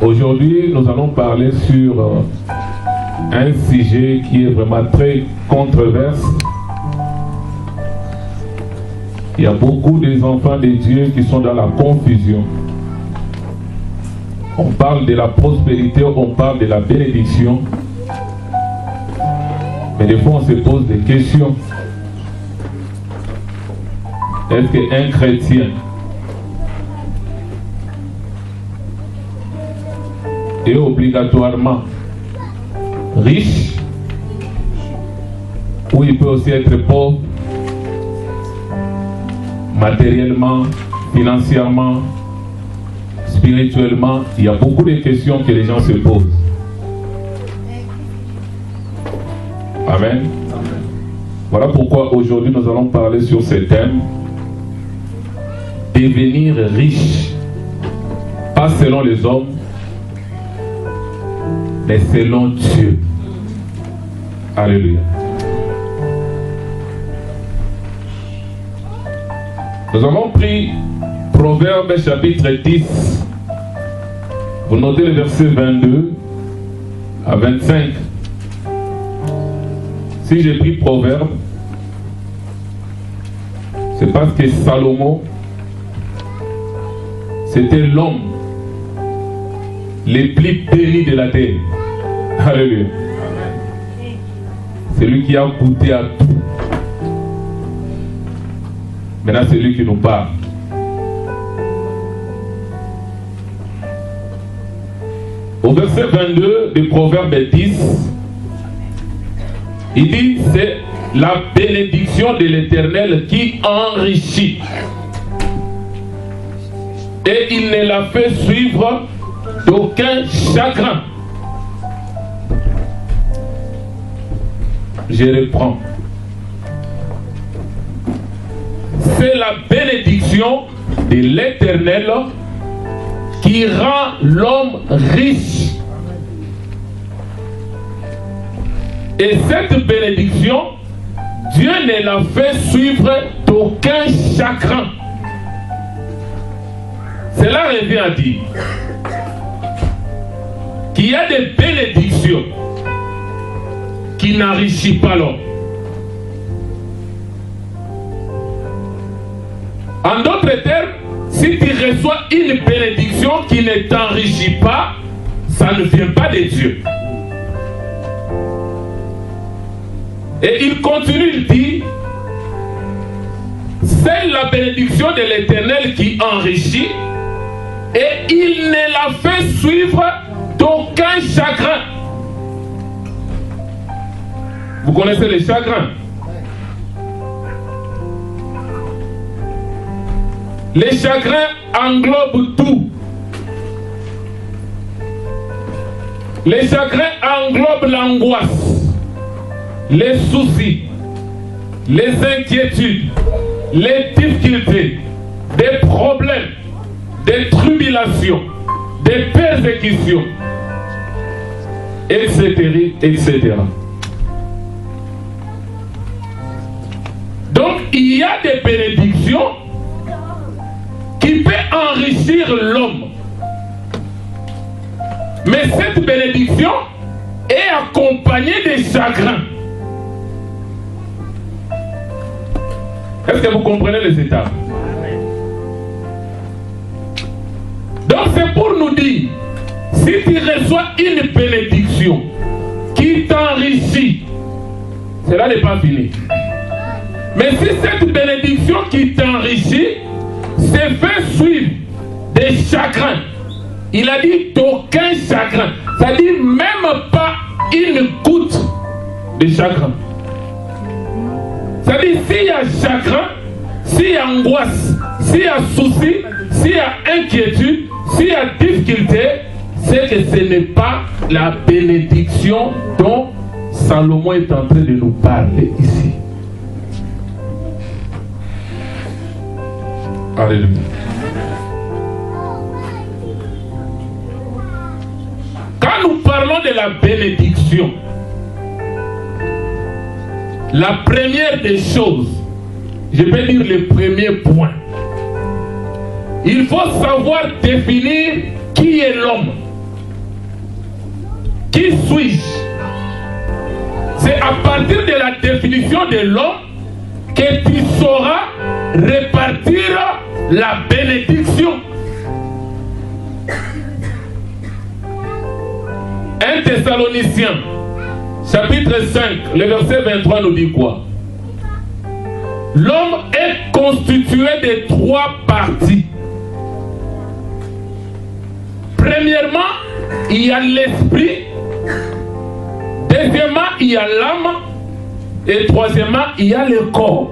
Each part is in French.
Aujourd'hui, nous allons parler sur un sujet qui est vraiment très controversé. Il y a beaucoup des enfants de Dieu qui sont dans la confusion. On parle de la prospérité, on parle de la bénédiction. Mais des fois, on se pose des questions. Est-ce qu'un chrétien est obligatoirement riche ou il peut aussi être pauvre matériellement, financièrement, spirituellement? Il y a beaucoup de questions que les gens se posent. Amen. Voilà pourquoi aujourd'hui nous allons parler sur ce thème. Devenir riche, pas selon les hommes, mais selon Dieu. Alléluia. Nous avons pris Proverbe chapitre 10. Vous notez le verset 22 à 25. Si j'ai pris Proverbe, c'est parce que Salomon, c'était l'homme le plus béni de la terre. Alléluia. C'est lui qui a goûté à tout. Maintenant, c'est lui qui nous parle. Au verset 22 du Proverbe 10, il dit, c'est la bénédiction de l'Éternel qui enrichit. Et il ne la fait suivre d'aucun chagrin. Je reprends. C'est la bénédiction de l'Éternel qui rend l'homme riche. Et cette bénédiction, Dieu ne la fait suivre d'aucun chagrin. Cela revient à dire qu'il y a des bénédictions qui n'enrichissent pas l'homme. En d'autres termes, si tu reçois une bénédiction qui ne t'enrichit pas, ça ne vient pas de Dieu. Et il continue, il dit, c'est la bénédiction de l'Éternel qui enrichit, et il ne la fait suivre d'aucun chagrin. Vous connaissez les chagrins? Les chagrins englobent tout. Les chagrins englobent l'angoisse, les soucis, les inquiétudes, les difficultés, des problèmes, des tribulations, des persécutions, etc., etc. Donc, il y a des bénédictions qui peuvent enrichir l'homme. Mais cette bénédiction est accompagnée des chagrins. Est-ce que vous comprenez les étapes? Donc c'est pour nous dire, si tu reçois une bénédiction qui t'enrichit, cela n'est pas fini. Mais si cette bénédiction qui t'enrichit se fait suivre des chagrins, il a dit d'aucun chagrin, c'est-à-dire même pas une goutte de chagrin. C'est-à-dire s'il y a chagrin, s'il y a angoisse, s'il y a souci, s'il y a inquiétude, s'il y a difficulté, c'est que ce n'est pas la bénédiction dont Salomon est en train de nous parler ici. Alléluia. Quand nous parlons de la bénédiction, la première des choses, je vais dire le premier point, il faut savoir définir qui est l'homme. suis-je? C'est à partir de la définition de l'homme que tu sauras répartir la bénédiction. 1 Thessaloniciens, chapitre 5, le verset 23 nous dit quoi? L'homme est constitué de 3 parties. Premièrement, il y a l'esprit. Deuxièmement, il y a l'âme. Et troisièmement, il y a le corps.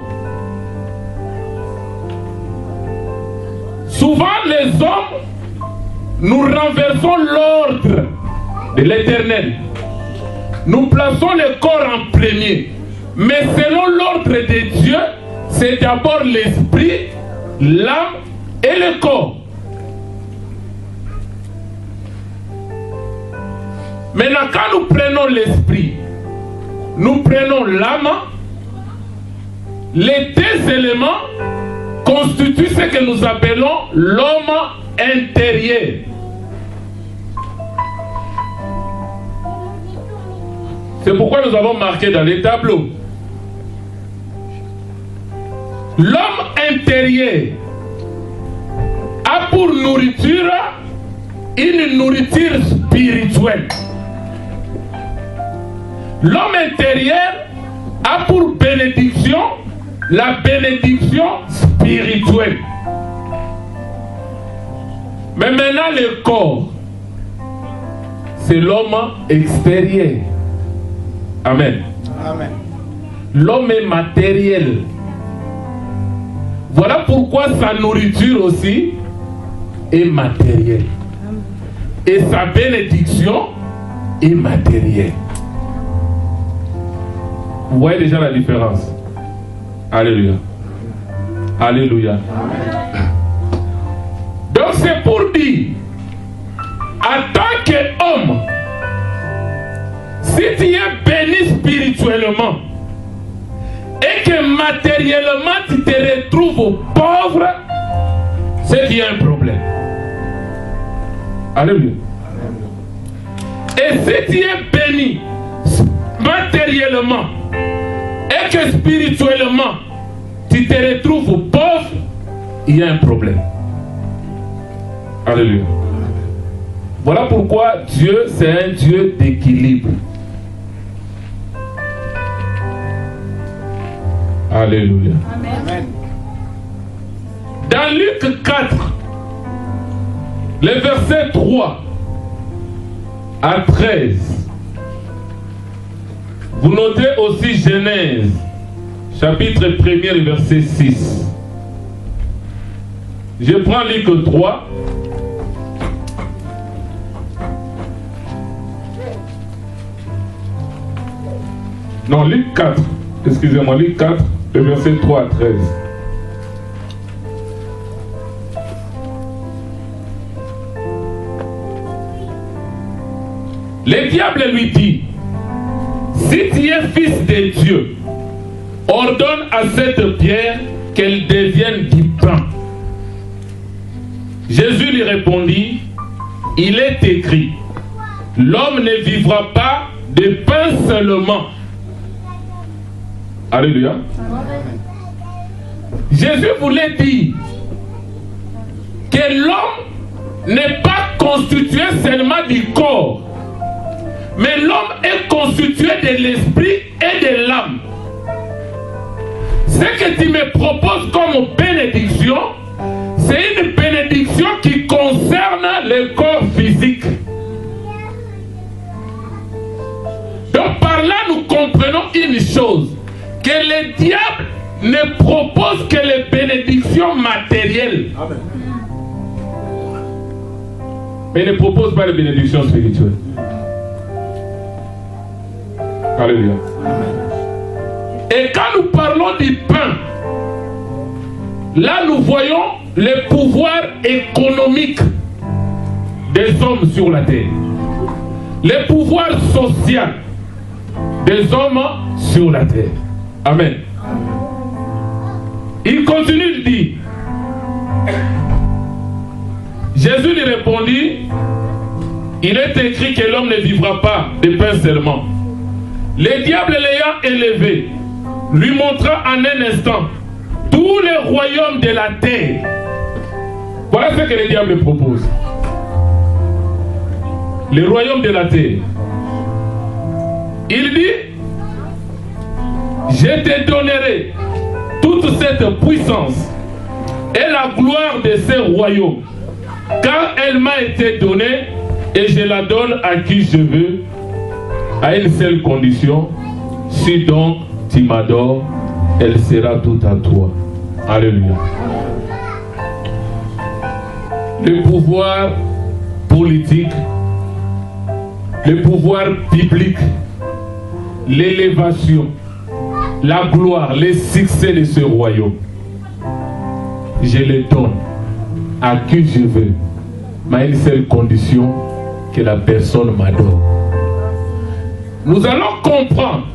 Souvent, les hommes, nous renversons l'ordre de l'Éternel. Nous plaçons le corps en premier. Mais selon l'ordre de Dieu, c'est d'abord l'esprit, l'âme et le corps. Maintenant, quand nous prenons l'esprit, nous prenons l'âme, les 2 éléments constituent ce que nous appelons l'homme intérieur. C'est pourquoi nous avons marqué dans les tableaux. L'homme intérieur a pour nourriture une nourriture spirituelle. L'homme intérieur a pour bénédiction la bénédiction spirituelle. Mais maintenant le corps, c'est l'homme extérieur. Amen. Amen. L'homme est matériel. Voilà pourquoi sa nourriture aussi est matérielle. Et sa bénédiction est matérielle. Vous voyez déjà la différence. Alléluia. Alléluia. Amen. Donc c'est pour dire, en tant qu'homme, si tu es béni spirituellement et que matériellement tu te retrouves pauvre, c'est qu'il y a un problème. Alléluia. Et si tu es béni matériellement et que spirituellement tu te retrouves pauvre, il y a un problème. Alléluia. Voilà pourquoi Dieu, c'est un Dieu d'équilibre. Alléluia. Amen. Dans Luc 4, le verset 3 à 13, vous notez aussi Genèse, chapitre 1er, verset 6. Je prends Luc 3. Non, Luc 4. Excusez-moi, Luc 4, le verset 3 à 13. Le diable lui dit, si tu es fils de Dieu, ordonne à cette pierre qu'elle devienne du pain. Jésus lui répondit, il est écrit, l'homme ne vivra pas de pain seulement. Alléluia. Jésus voulait dire que l'homme n'est pas constitué seulement du corps, mais l'homme est constitué de l'esprit et de l'âme. Ce que tu me proposes comme bénédiction, c'est une bénédiction qui concerne le corps physique. Donc par là, nous comprenons une chose, que le diable ne propose que les bénédictions matérielles. Amen. Mais il ne propose pas les bénédictions spirituelles. Alléluia. Et quand nous parlons du pain, là nous voyons le pouvoir économique des hommes sur la terre. Le pouvoir social des hommes sur la terre. Amen. Il continue de dire, Jésus lui répondit, il est écrit que l'homme ne vivra pas de pain seulement. Le diable l'ayant élevé, lui montra en un instant tous les royaumes de la terre. Voilà ce que le diable propose. Les royaumes de la terre. Il dit, je te donnerai toute cette puissance et la gloire de ces royaumes, car elle m'a été donnée et je la donne à qui je veux, à une seule condition, si donc tu m'adores, elle sera toute à toi. Alléluia. Le pouvoir politique, le pouvoir biblique, l'élévation, la gloire, le succès de ce royaume, je les donne à qui je veux, mais à une seule condition, que la personne m'adore. Nous allons comprendre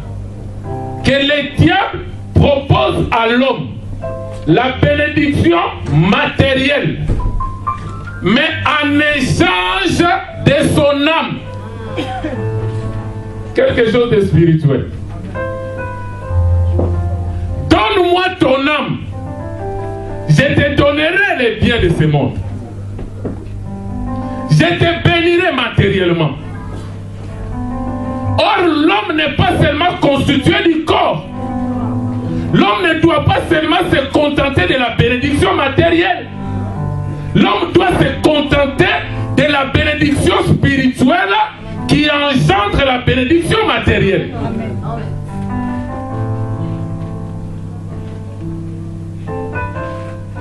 que le diable propose à l'homme la bénédiction matérielle, mais en échange de son âme. Quelque chose de spirituel. Donne-moi ton âme, je te donnerai les biens de ce monde. Je te bénirai matériellement. Or, l'homme n'est pas seulement constitué du corps. L'homme ne doit pas seulement se contenter de la bénédiction matérielle. L'homme doit se contenter de la bénédiction spirituelle qui engendre la bénédiction matérielle.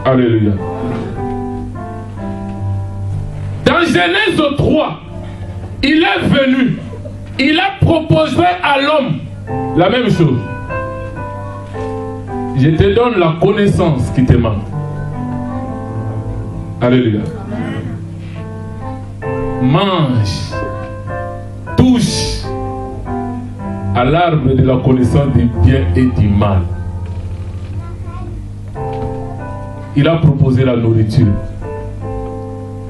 Alléluia. Dans Genèse 3, il est venu, il a proposé à l'homme la même chose. Je te donne la connaissance qui te manque. Alléluia. Mange, touche à l'arbre de la connaissance du bien et du mal. Il a proposé la nourriture.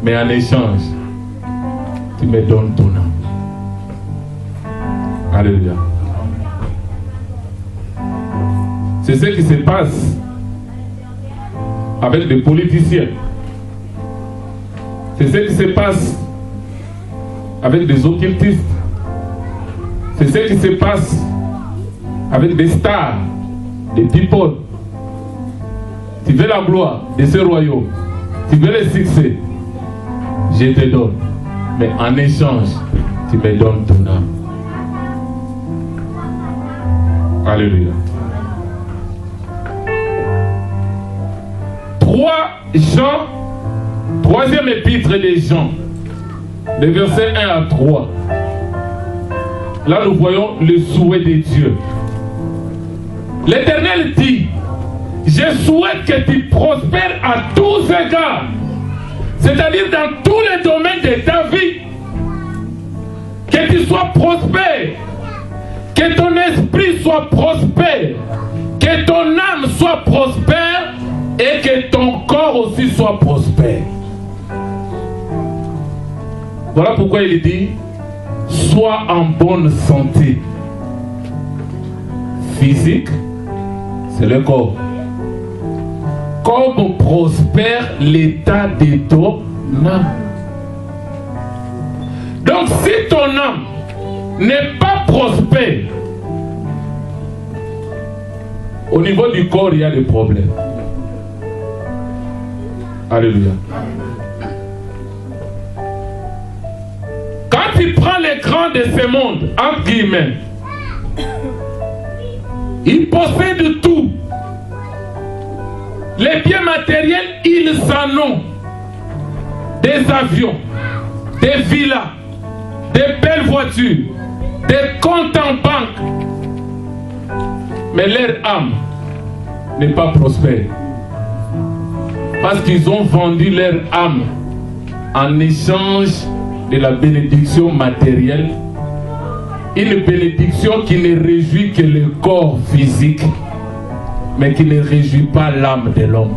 Mais en échange, tu me donnes ton âme. Alléluia. C'est ce qui se passe avec les politiciens. C'est ce qui se passe avec des occultistes. C'est ce qui se passe avec des stars, des people. Tu veux la gloire de ce royaume, tu veux le succès, je te donne. Mais en échange, tu me donnes ton âme. Alléluia. 3 Jean, 3e épître de Jean, les versets 1 à 3. Là, nous voyons le souhait de Dieu. L'Éternel dit, je souhaite que tu prospères à tous égards, c'est-à-dire dans tous les domaines de ta vie, que tu sois prospère, que ton esprit soit prospère, que ton âme soit prospère et que ton corps aussi soit prospère. Voilà pourquoi il dit, sois en bonne santé. Physique, c'est le corps. Comme prospère l'état de ton âme. Donc si ton âme n'est pas prospère, au niveau du corps, il y a des problèmes. Alléluia. Quand tu prends les grands de ce monde, entre guillemets, ils possèdent tout. Les biens matériels, ils en ont. Des avions, des villas, des belles voitures, des comptes en banque. Mais leur âme n'est pas prospère. Parce qu'ils ont vendu leur âme en échange de la bénédiction matérielle. Une bénédiction qui ne réjouit que le corps physique, mais qui ne réjouit pas l'âme de l'homme.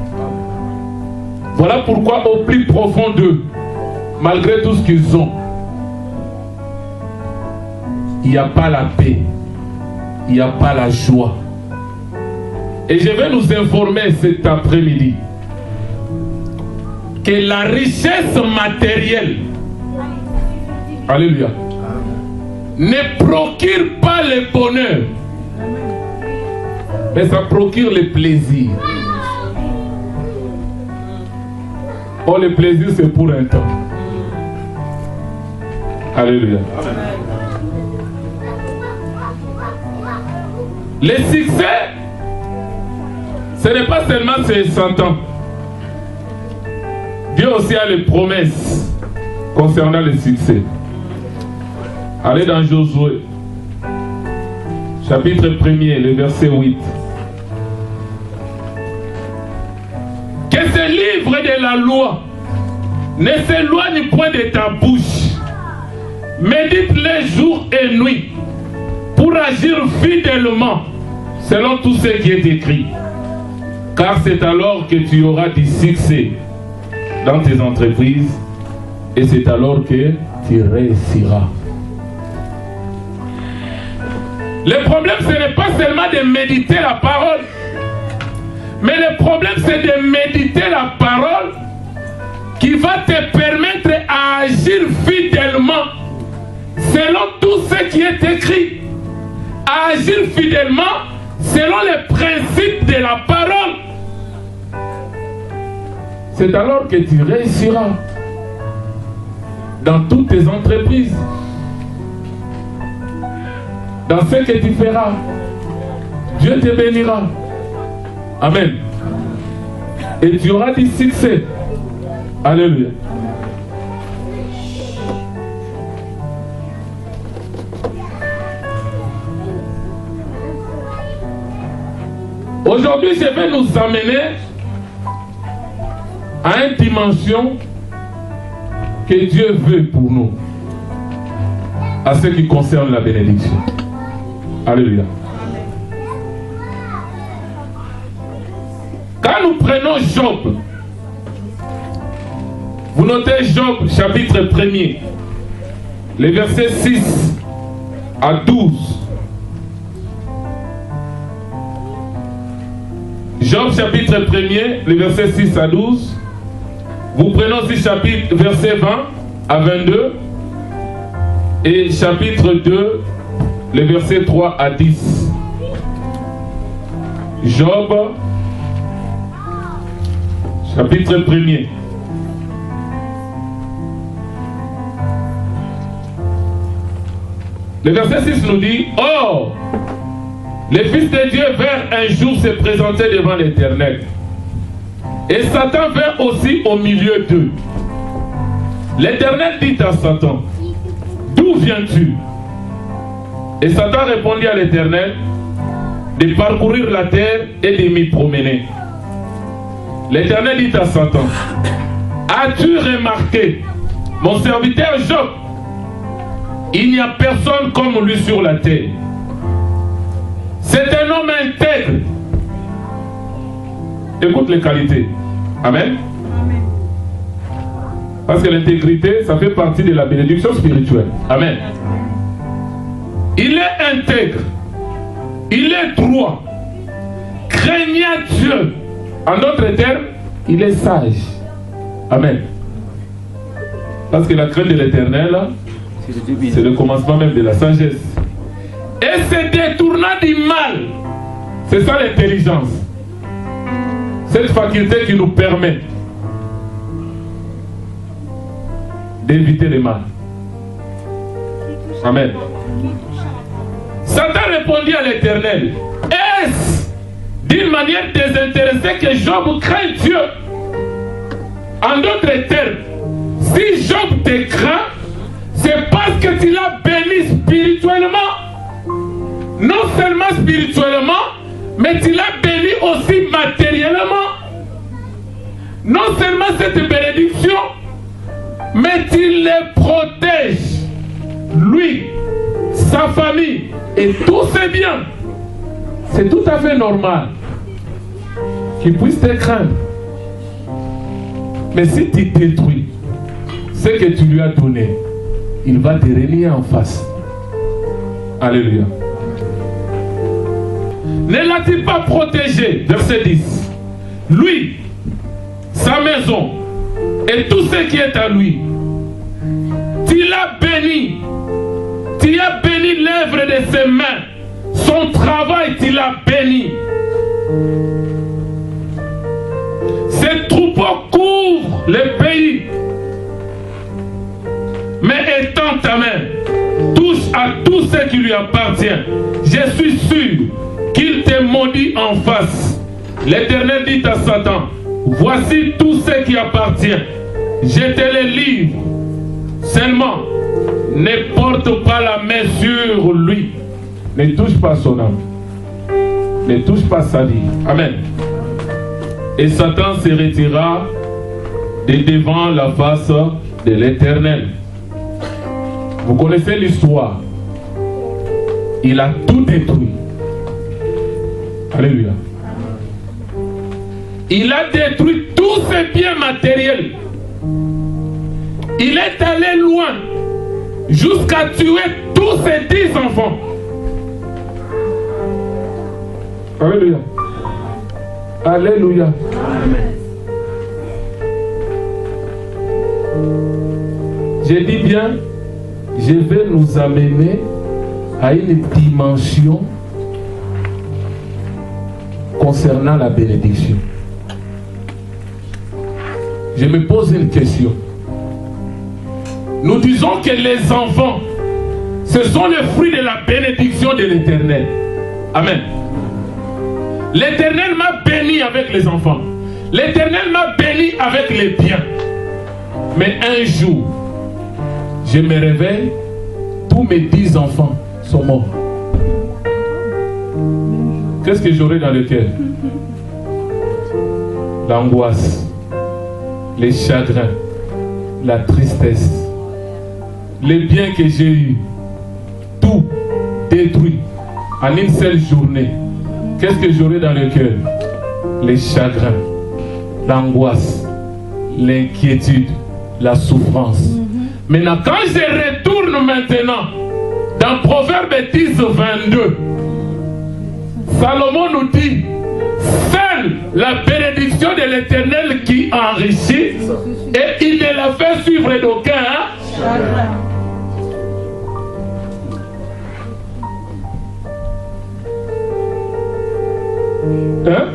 Voilà pourquoi au plus profond d'eux, malgré tout ce qu'ils ont, il n'y a pas la paix, il n'y a pas la joie. Et je vais nous informer cet après-midi que la richesse matérielle, alléluia, ne procure pas le bonheur, mais ça procure le plaisir. Oh, le plaisir, c'est pour un temps. Alléluia. Le succès, ce n'est pas seulement ses 100 ans. Dieu aussi a les promesses concernant le succès. Allez dans Josué, chapitre 1er, le verset 8. Que ce livre de la loi ne s'éloigne point de ta bouche. Médite-le jour et nuit pour agir fidèlement selon tout ce qui est écrit. Car c'est alors que tu auras du succès dans tes entreprises et c'est alors que tu réussiras. Le problème, ce n'est pas seulement de méditer la parole, mais le problème, c'est de méditer la parole qui va te permettre à agir fidèlement selon tout ce qui est écrit. À agir fidèlement selon les principes de la parole. C'est alors que tu réussiras dans toutes tes entreprises, dans ce que tu feras. Dieu te bénira. Amen. Et tu auras du succès. Alléluia. Aujourd'hui, je vais nous amener à une dimension que Dieu veut pour nous, à ce qui concerne la bénédiction. Alléluia. Quand nous prenons Job, vous notez Job chapitre 1er, les versets 6 à 12. Job chapitre 1er, les versets 6 à 12. Vous prenez aussi chapitre verset 20 à 22 et chapitre 2, les versets 3 à 10. Job chapitre 1er. Le verset 6 nous dit: Or, les fils de Dieu vinrent un jour se présenter devant l'Éternel. Et Satan vint aussi au milieu d'eux. L'Éternel dit à Satan: D'où viens-tu? Et Satan répondit à l'Éternel: De parcourir la terre et de m'y promener. L'Éternel dit à Satan: As-tu remarqué mon serviteur Job? Il n'y a personne comme lui sur la terre. C'est un homme intègre. Écoute les qualités. Amen. Amen. Parce que l'intégrité, ça fait partie de la bénédiction spirituelle. Amen. Il est intègre. Il est droit. Craignant Dieu. En d'autres termes, il est sage. Amen. Parce que la crainte de l'Éternel, c'est le commencement même de la sagesse. Et se détournant du mal, c'est ça l'intelligence. Cette faculté qui nous permet d'éviter le mal. Amen. Satan répondit à l'Éternel: Est-ce d'une manière désintéressée que Job craint Dieu? En d'autres termes, si Job te craint, c'est parce que tu l'as béni spirituellement. Non seulement spirituellement, mais tu l'as béni aussi matériellement. Non seulement cette bénédiction, mais tu les protèges, lui, sa famille et tous ses biens. C'est tout à fait normal qu'il puisse te craindre. Mais si tu détruis ce que tu lui as donné, il va te renier en face. Alléluia. Ne l'a-t-il pas protégé? Verset 10. Lui, sa maison et tout ce qui est à lui. Tu l'as béni. Tu as béni l'œuvre de ses mains. Son travail, tu l'as béni. Ses troupeaux couvrent le pays. Mais étends ta main, touche à tout ce qui lui appartient. Je suis sûr qu'il te maudit en face. L'Éternel dit à Satan, voici tout ce qui appartient. Je te le livre. Seulement, ne porte pas la main sur lui. Ne touche pas son âme. Ne touche pas sa vie. Amen. Et Satan se retira de devant la face de l'Éternel. Vous connaissez l'histoire. Il a tout détruit. Alléluia. Il a détruit tous ses biens matériels. Il est allé loin jusqu'à tuer tous ses 10 enfants. Alléluia. Alléluia. Amen. J'ai dit bien, je vais nous amener à une dimension concernant la bénédiction. Je me pose une question. Nous disons que les enfants, ce sont les fruits de la bénédiction de l'Éternel. Amen. L'Éternel m'a béni avec les enfants. L'Éternel m'a béni avec les biens. Mais un jour, je me réveille, tous mes 10 enfants sont morts. Qu'est-ce que j'aurai dans le cœur? L'angoisse, les chagrins, la tristesse, les biens que j'ai eus, tout détruit en une seule journée. Qu'est-ce que j'aurai dans le cœur? Les chagrins, l'angoisse, l'inquiétude, la souffrance. Maintenant, quand je retourne maintenant dans Proverbe 10, 22, Salomon nous dit, seule la bénédiction de l'Éternel qui enrichit, et il ne la fait suivre d'aucun chagrin. Hein?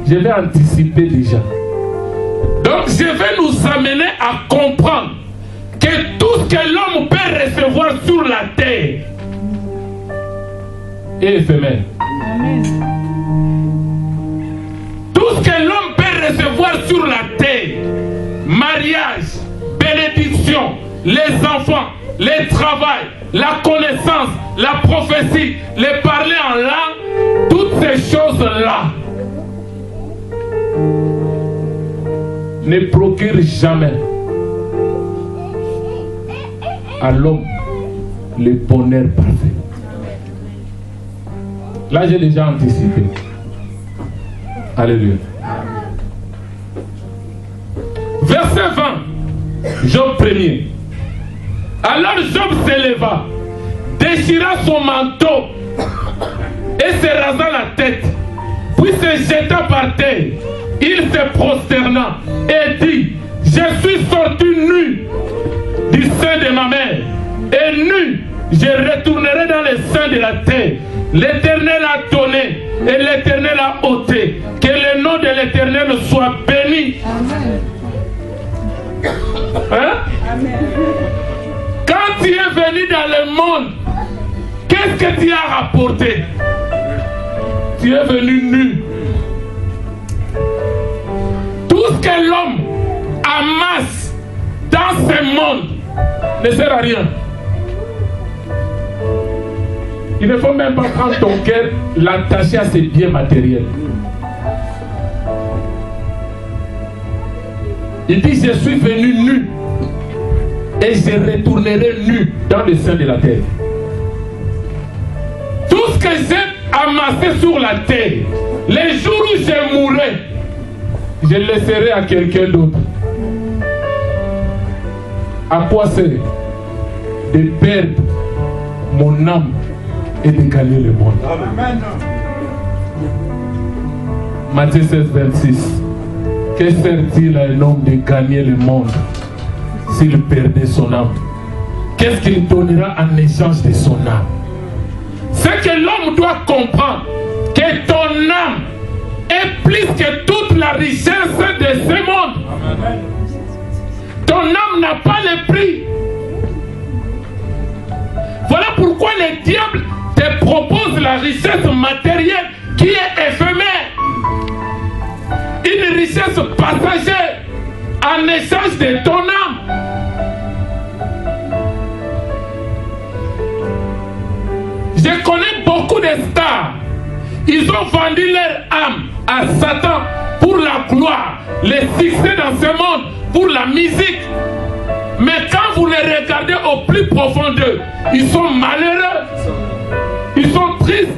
Je vais anticiper déjà. Donc je vais nous amener à comprendre que tout ce que l'homme peut recevoir sur la terre est éphémère. Amen. Tout ce que l'homme peut recevoir sur la terre, mariage, bénédiction, les enfants, le travail, la connaissance, la prophétie, le parler en langue, toutes ces choses-là ne procurent jamais à l'homme le bonheur parfait. Là, j'ai déjà anticipé. Alléluia. Verset 20, Job 1er. Alors Job s'éleva, déchira son manteau et se rasa la tête, puis se jeta par terre. Il se prosterna et dit, je suis sorti nu du sein de ma mère, et nu je retournerai dans le sein de la terre. L'Éternel a donné et l'Éternel a ôté. Que le nom de l'Éternel soit béni. Amen. Hein? Amen. Quand tu es venu dans le monde, qu'est-ce que tu as rapporté? Tu es venu nu. Tout ce que l'homme amasse dans ce monde ne sert à rien. Il ne faut même pas prendre ton cœur, l'attacher à ses biens matériels. Il dit, je suis venu nu et je retournerai nu dans le sein de la terre. Tout ce que j'ai amassé sur la terre, les jours où je mourrai, je le laisserai à quelqu'un d'autre. À quoi c'est? de perdre mon âme et de gagner le monde. Amen. Matthieu 16, 26. Que sert-il à un homme de gagner le monde s'il perdait son âme? Qu'est-ce qu'il donnera en échange de son âme? C'est que l'homme doit comprendre que ton âme est plus que toute la richesse de ce monde. Amen. Ton âme n'a pas le prix. Voilà pourquoi le diable te propose la richesse matérielle qui est éphémère. Une richesse passagère en échange de ton âme. Je connais beaucoup de stars. Ils ont vendu leur âme à Satan pour la gloire, le succès dans ce monde, pour la musique. Mais quand vous les regardez au plus profond d'eux, ils sont malheureux, ils sont tristes.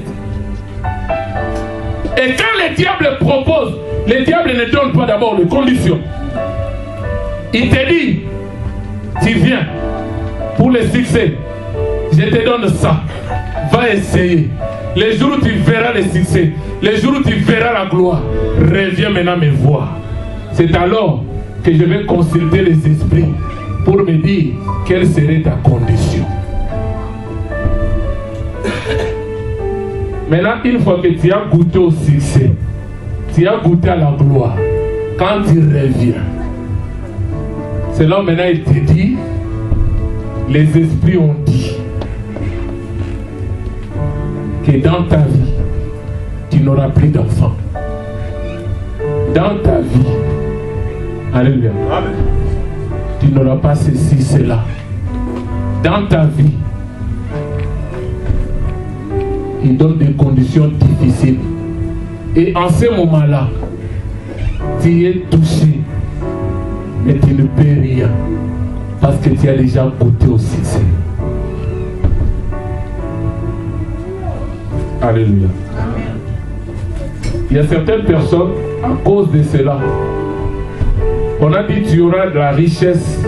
Et quand le diable propose, le diable ne donne pas d'abord les conditions. Il te dit, tu viens pour le succès, je te donne ça, va essayer. Les jours où tu verras le succès, les jours où tu verras la gloire, reviens maintenant me voir. C'est alors que je vais consulter les esprits pour me dire quelle serait ta condition. Maintenant, une fois que tu as goûté au succès, tu as goûté à la gloire, quand tu reviens, c'est là maintenant il te dit, les esprits ont dit que dans ta vie, tu n'auras plus d'enfants. Dans ta vie, alléluia, tu n'auras pas ceci, cela. Dans ta vie, il donne des conditions difficiles. Et en ce moment-là, tu es touché, mais tu ne peux rien, parce que tu as déjà goûté au succès. Alléluia. Il y a certaines personnes, à cause de cela, on a dit tu auras de la richesse,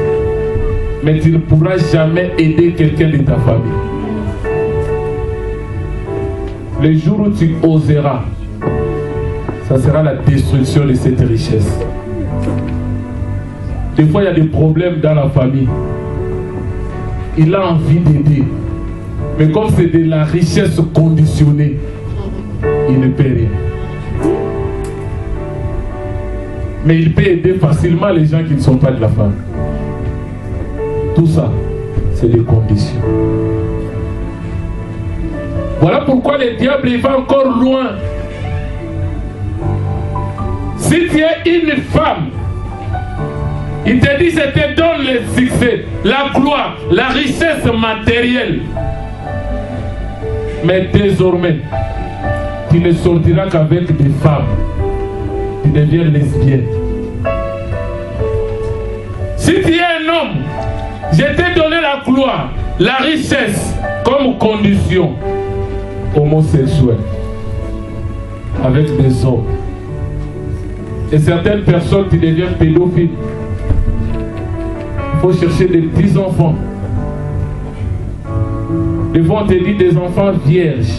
mais tu ne pourras jamais aider quelqu'un de ta famille. Le jour où tu oseras, ça sera la destruction de cette richesse. Des fois, il y a des problèmes dans la famille. Il a envie d'aider. Mais comme c'est de la richesse conditionnée, il ne peut rien. Mais il peut aider facilement les gens qui ne sont pas de la famille. Tout ça, c'est des conditions. Voilà pourquoi le diable il va encore loin. Si tu es une femme, il te dit je te donne le succès, la gloire, la richesse matérielle. Mais désormais, tu ne sortiras qu'avec des femmes. Tu deviens lesbienne. Si tu es un homme, je t'ai donné la gloire, la richesse comme condition. Homosexuel. Avec des hommes. Et certaines personnes qui deviennent pédophiles. Il faut chercher des petits enfants. Des fois on te dit des enfants vierges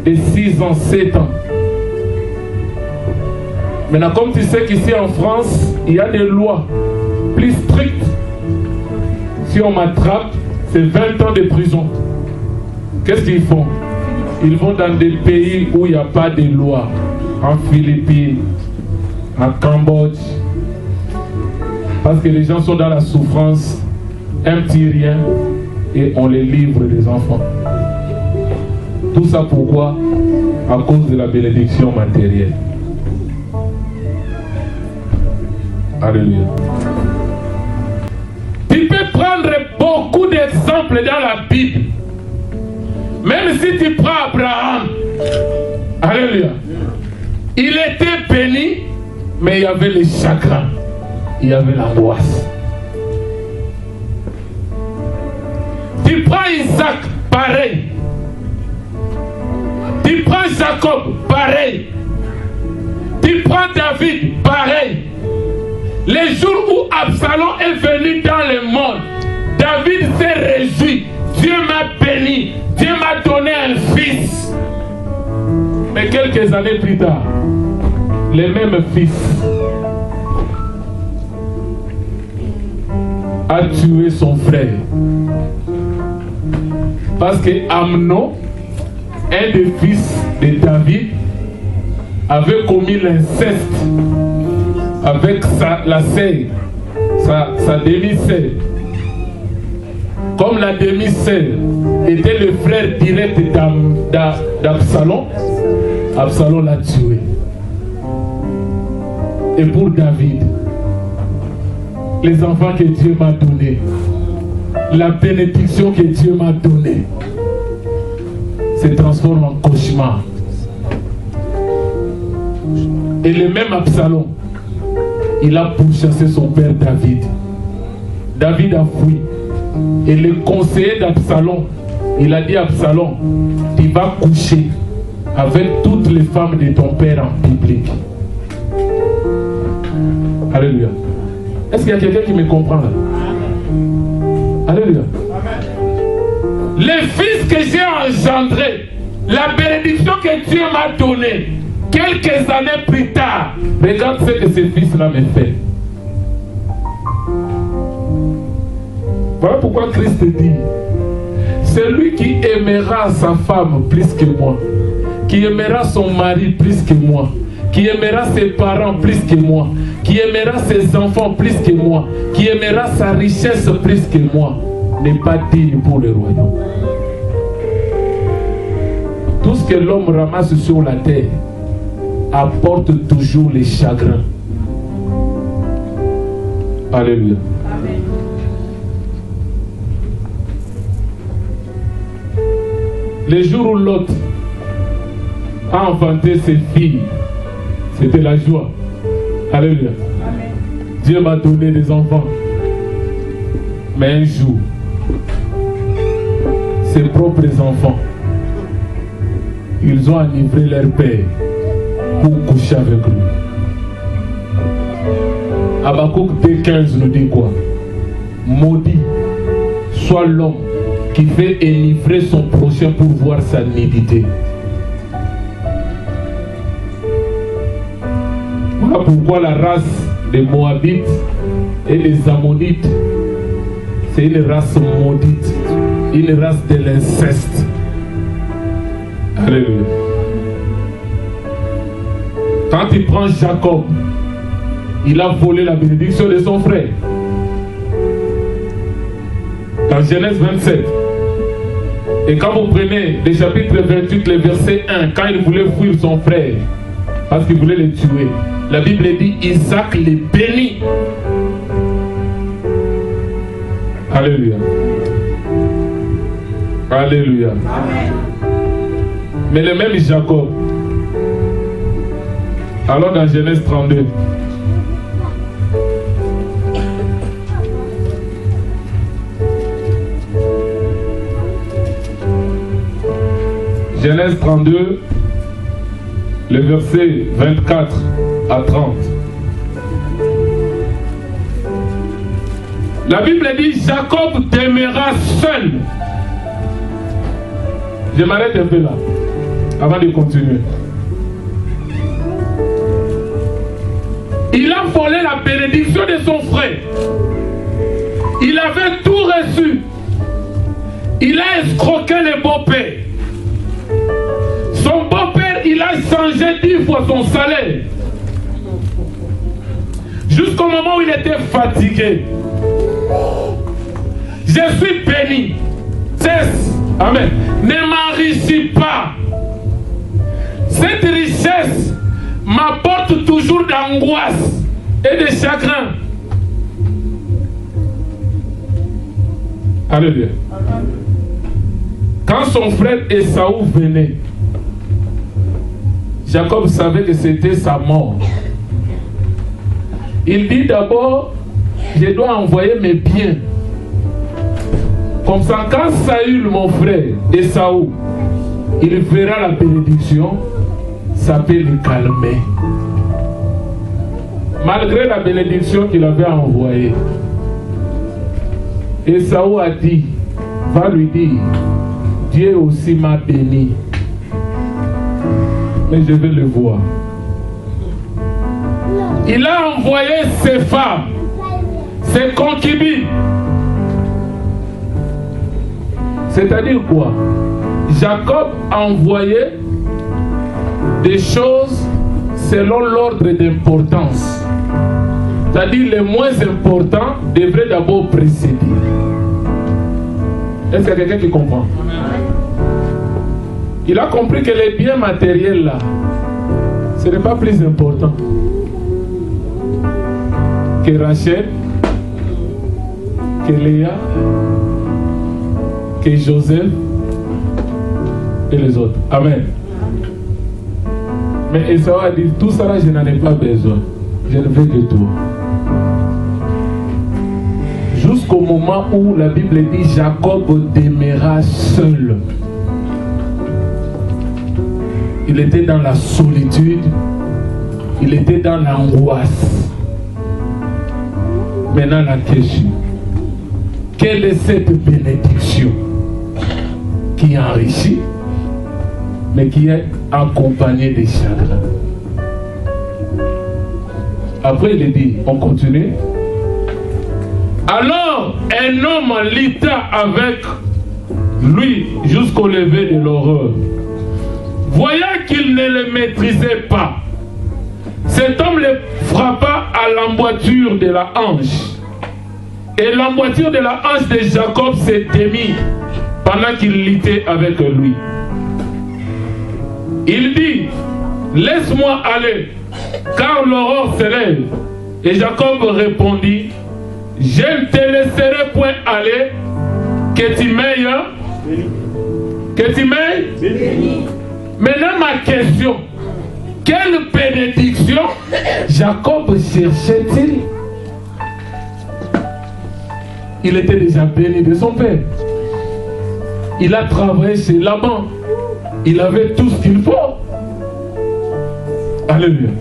de 6 ans, 7 ans. Maintenant comme tu sais qu'ici en France il y a des lois plus strictes. Si on m'attrape, c'est 20 ans de prison. Qu'est-ce qu'ils font? Ils vont dans des pays où il n'y a pas de loi. En Philippines, en Cambodge. Parce que les gens sont dans la souffrance, un petit rien, et on les livre les enfants. Tout ça pourquoi? À cause de la bénédiction matérielle. Alléluia. Tu peux prendre beaucoup d'exemples dans la Bible. Même si tu prends Abraham, alléluia, il était béni, mais il y avait les chagrins, il y avait l'angoisse. Tu prends Isaac, pareil. Tu prends Jacob, pareil. Tu prends David, pareil. Les jours où Absalom est venu dans le monde, David s'est béni. Dieu m'a donné un fils. Mais quelques années plus tard, le même fils a tué son frère. Parce que Amnon, un des fils de David, avait commis l'inceste avec la sœur, sa demi-sœur. Comme la demi-sœur était le frère direct d'Absalom, Absalom l'a tué. Et pour David, les enfants que Dieu m'a donnés, la bénédiction que Dieu m'a donnée, se transforme en cauchemar. Et le même Absalom, il a pourchassé son père David. David a fui. Et le conseiller d'Absalom, il a dit à Absalom, tu vas coucher avec toutes les femmes de ton père en public. Alléluia. Est-ce qu'il y a quelqu'un qui me comprend là? Alléluia. Les fils que j'ai engendrés, la bénédiction que Dieu m'a donnée, quelques années plus tard, regarde ce que ce fils-là me fait. Voilà pourquoi Christ dit, celui qui aimera sa femme plus que moi, qui aimera son mari plus que moi, qui aimera ses parents plus que moi, qui aimera ses enfants plus que moi, qui aimera sa richesse plus que moi, n'est pas digne pour le royaume. Tout ce que l'homme ramasse sur la terre apporte toujours les chagrins. Alléluia. Amen. Le jour où Lot a enfanté ses filles, c'était la joie. Alléluia. Amen. Dieu m'a donné des enfants. Mais un jour, ses propres enfants, ils ont enivré leur père pour coucher avec lui. Habakkuk 2:15 nous dit quoi? Maudit soit l'homme qui fait enivrer son prochain pour voir sa nudité. Voilà pourquoi la race des Moabites et des Ammonites, c'est une race maudite, une race de l'inceste. Alléluia. Quand il prend Jacob, il a volé la bénédiction de son frère. Dans Genèse 27. Et quand vous prenez le chapitre 28, le verset 1, quand il voulait fuir son frère, parce qu'il voulait le tuer, la Bible dit Isaac les bénit. Alléluia. Alléluia. Amen. Mais le même Jacob, alors dans Genèse 32, Genèse 32, le verset 24 à 30. La Bible dit Jacob demeura seul. Je m'arrête un peu là, avant de continuer. Il a volé la bénédiction de son frère. Il avait tout reçu. Il a escroqué le beau-père. Son beau-père, il a changé 10 fois son salaire. Jusqu'au moment où il était fatigué. Je suis béni. Cesse. Amen. Ne m'enrichis pas. Cette richesse m'apporte toujours d'angoisse et de chagrin. Alléluia. Quand son frère Esaü venait, Jacob savait que c'était sa mort. Il dit d'abord, je dois envoyer mes biens. Comme ça, quand Saül, mon frère, Esaü, il verra la bénédiction, ça peut le calmer. Malgré la bénédiction qu'il avait envoyée, Esaü a dit, va lui dire, Dieu aussi m'a béni. Mais je vais le voir. Il a envoyé ses femmes, ses concubines. C'est-à-dire quoi? Jacob a envoyé des choses selon l'ordre d'importance. C'est-à-dire les moins importants devraient d'abord précéder. Est-ce qu'il y a quelqu'un qui comprend? Il a compris que les biens matériels là, ce n'est pas plus important que Rachel, que Léa, que Joseph et les autres. Amen. Mais Esau a dit, tout ça là, je n'en ai pas besoin. Je ne veux que toi. Jusqu'au moment où la Bible dit, Jacob demeura seul. Il était dans la solitude. Il était dans l'angoisse. Maintenant la question. Quelle est cette bénédiction qui enrichit, mais qui est accompagnée des chagrins? Après il dit, on continue. Alors un homme lutta avec lui jusqu'au lever de l'aurore. Voyant qu'il ne le maîtrisait pas, cet homme le frappa à l'emboîture de la hanche. Et l'emboîture de la hanche de Jacob s'est démise pendant qu'il luttait avec lui. Il dit, laisse-moi aller, car l'aurore se lève. Et Jacob répondit, je ne te laisserai point aller, que tu m'aies. Que tu m'aies. Maintenant ma question, quelle bénédiction Jacob cherchait-il? Il était déjà béni de son père. Il a travaillé chez Laban. Il avait tout ce qu'il faut. Alléluia.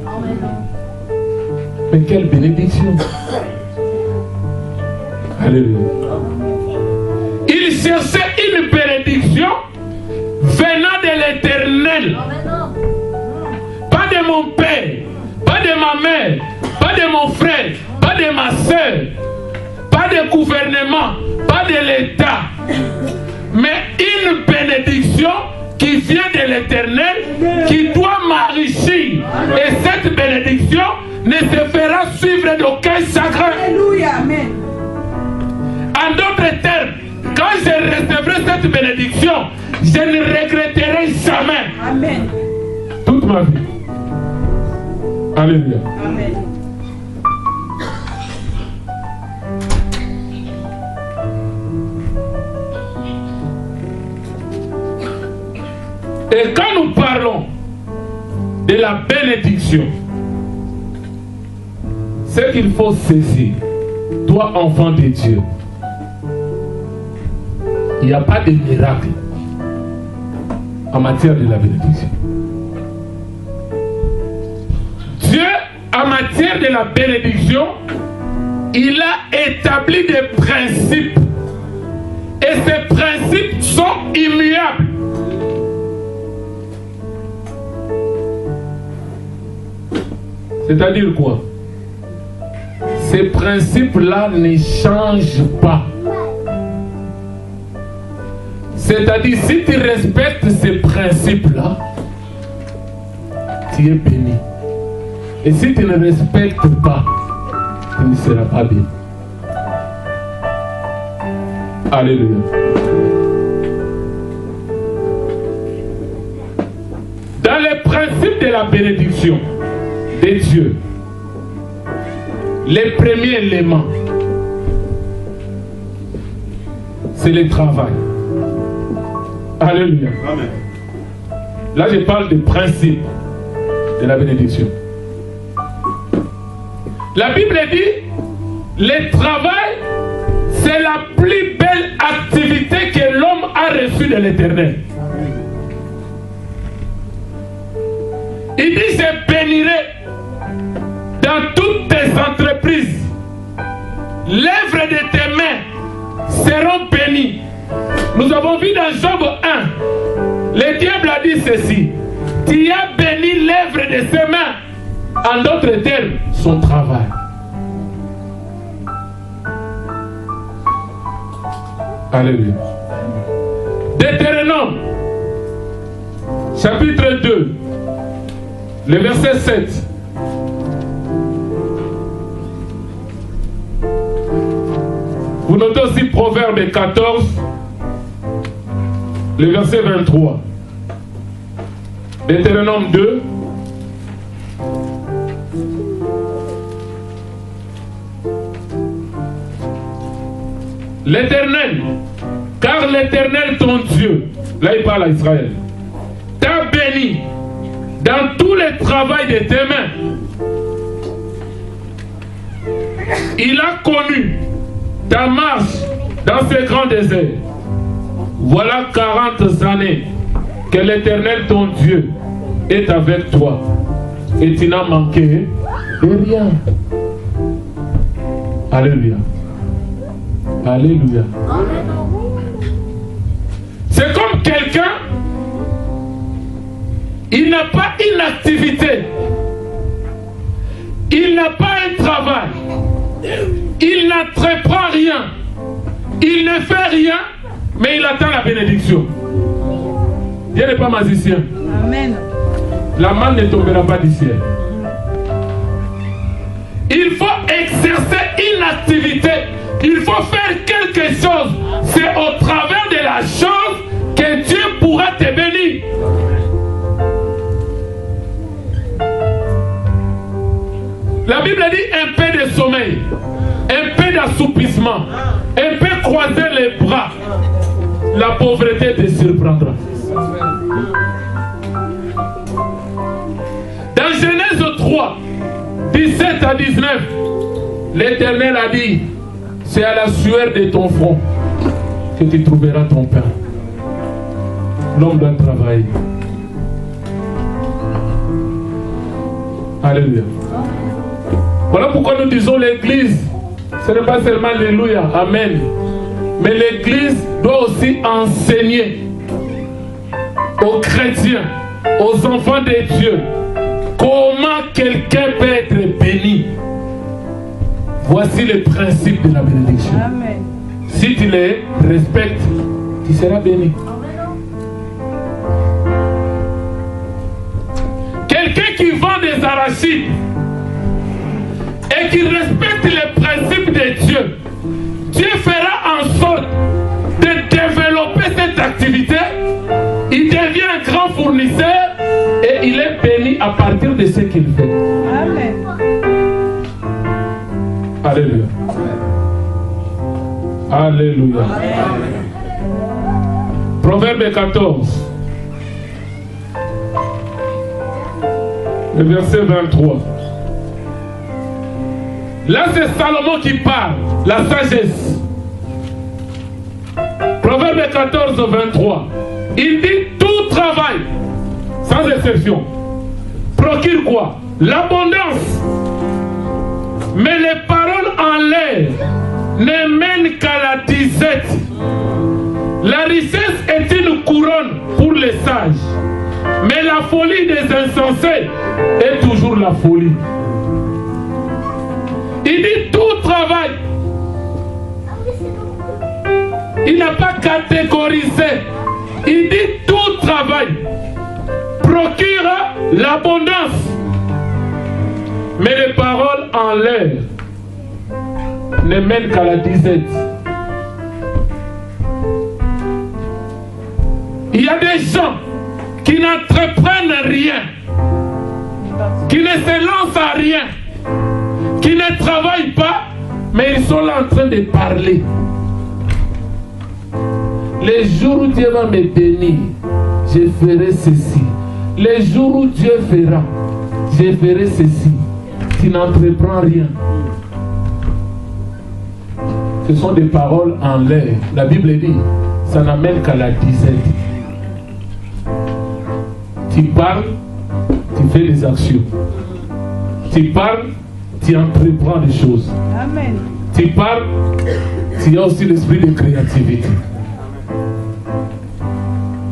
Mais quelle bénédiction. Alléluia. Il cherchait une bénédiction venant de l'Éternel. Pas de mon père, pas de ma mère, pas de mon frère, pas de ma soeur, pas de gouvernement, pas de l'État, mais une bénédiction qui vient de l'Éternel, qui doit m'enrichir. Et cette bénédiction ne se fera suivre d'aucun chagrin. Alléluia, amen. En d'autres termes, quand je recevrai cette bénédiction, je ne regretterai jamais. Amen. Toute ma vie. Alléluia. Amen. Et quand nous parlons de la bénédiction, ce qu'il faut saisir, toi enfant de Dieu, il n'y a pas de miracle en matière de la bénédiction. Dieu, en matière de la bénédiction, il a établi des principes. Et ces principes sont immuables. C'est-à-dire quoi? Ces principes-là ne changent pas. C'est-à-dire, si tu respectes ces principes-là, tu es béni. Et si tu ne respectes pas, tu ne seras pas béni. Alléluia. Dans les principes de la bénédiction de Dieu, les premiers éléments, c'est le travail. Alléluia. Amen. Là, je parle des principes de la bénédiction. La Bible dit, le travail, c'est la plus belle activité que l'homme a reçue de l'Éternel. Il dit, je bénirai dans toutes tes entreprises. L'œuvre de tes mains seront bénies. Nous avons vu dans Job 1, le diable a dit ceci: tu as béni l'œuvre de ses mains. En d'autres termes, son travail. Alléluia. Deutéronome, chapitre 2, le verset 7. Vous notez aussi Proverbe 14, le verset 23. Deutéronome 2. L'Éternel, car l'Éternel ton Dieu, là il parle à Israël, t'a béni dans tout le travail de tes mains. Il a connu ta marche dans ce grand désert. Voilà 40 années que l'Éternel ton Dieu est avec toi et tu n'as manqué de rien. Alléluia. Alléluia. C'est comme quelqu'un, il n'a pas une activité, il n'a pas un travail, il n'entreprend rien, il ne fait rien, mais il attend la bénédiction. Dieu n'est pas magicien. Amen. La manne ne tombera pas du ciel. Il faut exercer une activité. Il faut faire quelque chose. C'est au travers de la chose que Dieu pourra te bénir. La Bible dit un peu de sommeil, un peu d'assoupissement, un peu croiser les bras. La pauvreté te surprendra. Dans Genèse 3, 17 à 19, l'Éternel a dit: c'est à la sueur de ton front que tu trouveras ton pain. L'homme doit travailler. Alléluia. Voilà pourquoi nous disons l'église, ce n'est pas seulement Alléluia, Amen. Mais l'église doit aussi enseigner aux chrétiens, aux enfants de Dieu, comment quelqu'un peut être béni. Voici le principe de la bénédiction. Amen. Si tu les respectes, tu seras béni. Quelqu'un qui vend des arachides et qui respecte les principes de Dieu, Dieu fera en sorte de développer cette activité. Il devient un grand fournisseur et il est béni à partir de ce qu'il fait. Amen. Alléluia. Alléluia. Proverbe 14. Le verset 23. Là, c'est Salomon qui parle, la sagesse. Proverbe 14, 23. Il dit: tout travail, sans exception, procure quoi? L'abondance. Mais les paroles en l'air ne mènent qu'à la disette. La richesse est une couronne pour les sages, mais la folie des insensés est toujours la folie. Il dit tout travail. Il n'a pas catégorisé. Il dit tout travail procure l'abondance. Mais les paroles en l'air ne mènent qu'à la disette. Il y a des gens qui n'entreprennent rien, qui ne se lancent à rien, qui ne travaillent pas, mais ils sont là en train de parler. Les jours où Dieu va me bénir, je ferai ceci. Les jours où Dieu fera, je ferai ceci. Tu n'entreprends rien. Ce sont des paroles en l'air. La Bible dit, ça n'amène qu'à la disette. Tu parles, tu fais des actions. Tu parles, tu entreprends des choses. Amen. Tu parles, tu as aussi l'esprit de créativité.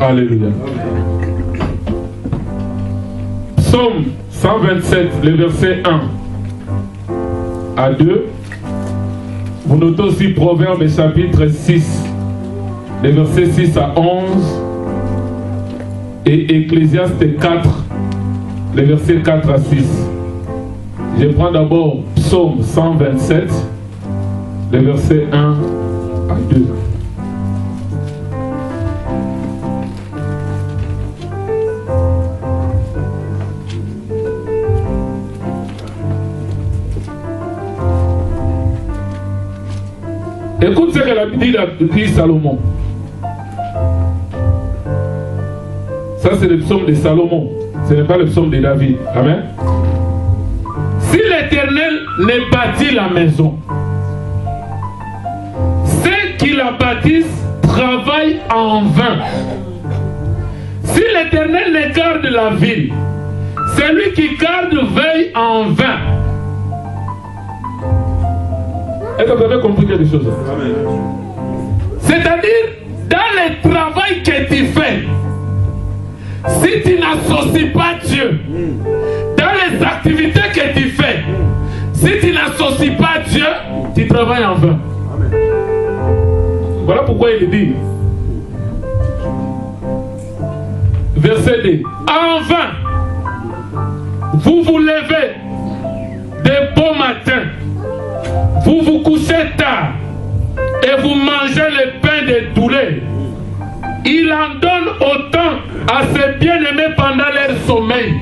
Alléluia. Psaume 127, le verset 1 à 2. Vous notez aussi Proverbe chapitre 6, les versets 6 à 11. Et Ecclésiaste 4, les versets 4 à 6. Je prends d'abord Psaume 127, les versets 1 à 2. Écoute ce que la Bible dit Salomon. Ça, c'est le psaume de Salomon. Ce n'est pas le psaume de David. Amen. Si l'Éternel ne bâtit la maison, ceux qui la bâtissent travaillent en vain. Si l'Éternel ne garde la ville, celui qui garde veille en vain. Est-ce que vous avez compris quelque chose? C'est-à-dire, dans le travail que tu fais, si tu n'associes pas Dieu, dans les activités que tu fais, si tu n'associes pas Dieu, tu travailles en vain. Voilà pourquoi il dit, verset 2, en vain, vous vous levez de beau matin, vous vous couchez tard et vous mangez le pain de douleur. Il en donne autant à ses bien-aimés pendant leur sommeil.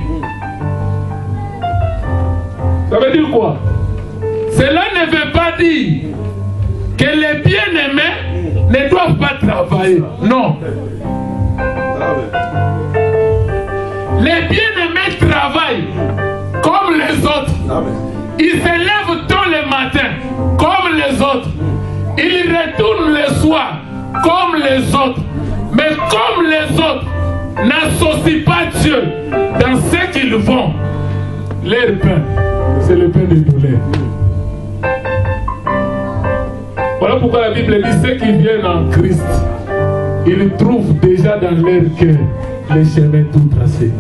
Ça veut dire quoi? Cela ne veut pas dire que les bien-aimés ne doivent pas travailler. Non. Les bien-aimés travaillent comme les autres. Ils se lèvent tôt le matin comme les autres. Ils retournent le soir comme les autres. Mais comme les autres n'associent pas Dieu dans ce qu'ils font, leur pain, c'est le pain de douleur. Voilà pourquoi la Bible dit ceux qui viennent en Christ, ils trouvent déjà dans leur cœur les chemins tout tracés.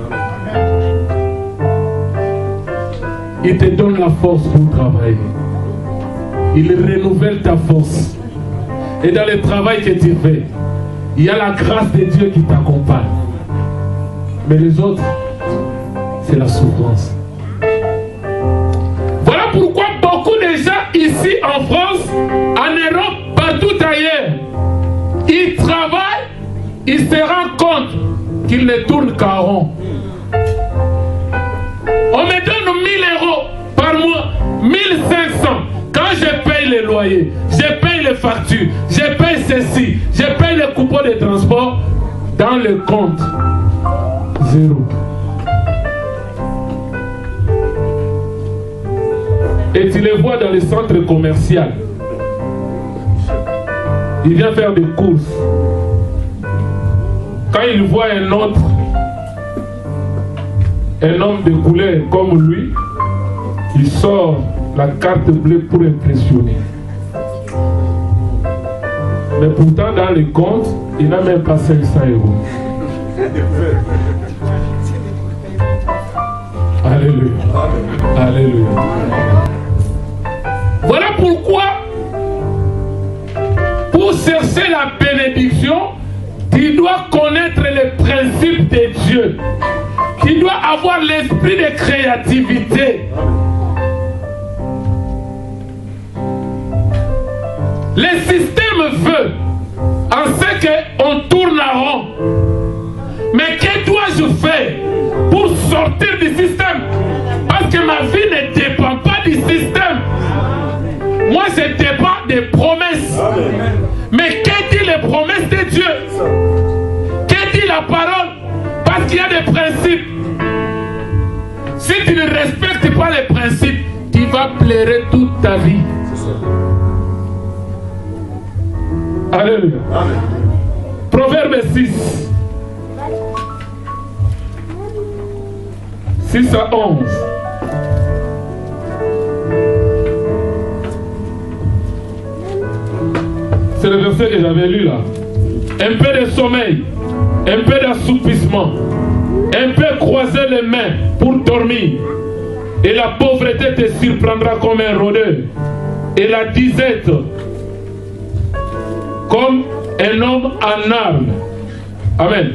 Il te donne la force pour travailler. Il renouvelle ta force. Et dans le travail que tu fais, il y a la grâce de Dieu qui t'accompagne. Mais les autres, c'est la souffrance. Voilà pourquoi beaucoup de gens ici en France, en Europe, partout ailleurs, ils travaillent, ils se rendent compte qu'ils ne tournent qu'à rond. On me donne 1000 € par mois, 1500. Quand je paye les loyers, je paye les factures, je paye ceci, je paye les coupons de transport, dans le compte, 0. Et tu les vois dans les centres commerciaux. Il vient faire des courses. Quand il voit un autre, un homme de couleur comme lui, il sort la carte bleue pour impressionner. Mais pourtant, dans les comptes, il n'a même pas 500 €. Alléluia. Alléluia. Voilà pourquoi, pour chercher la bénédiction, tu dois connaître les principes de Dieu. Tu dois avoir l'esprit de créativité. Le système veut en ce qu'on tourne en rond. Mais que dois-je faire pour sortir du système? Parce que ma vie ne dépend pas du système. Moi, je dépends des promesses. Mais que dit les promesses de Dieu? Que dit la parole? Parce qu'il y a des principes. Si tu ne respectes pas les principes, tu vas pleurer toute ta vie. Alléluia. Proverbe 6. 6 à 11. C'est le verset que j'avais lu là. Un peu de sommeil un peu d'assoupissement, un peu croiser les mains pour dormir. Et la pauvreté te surprendra comme un rôdeur. Et la disette comme un homme en armes. Amen.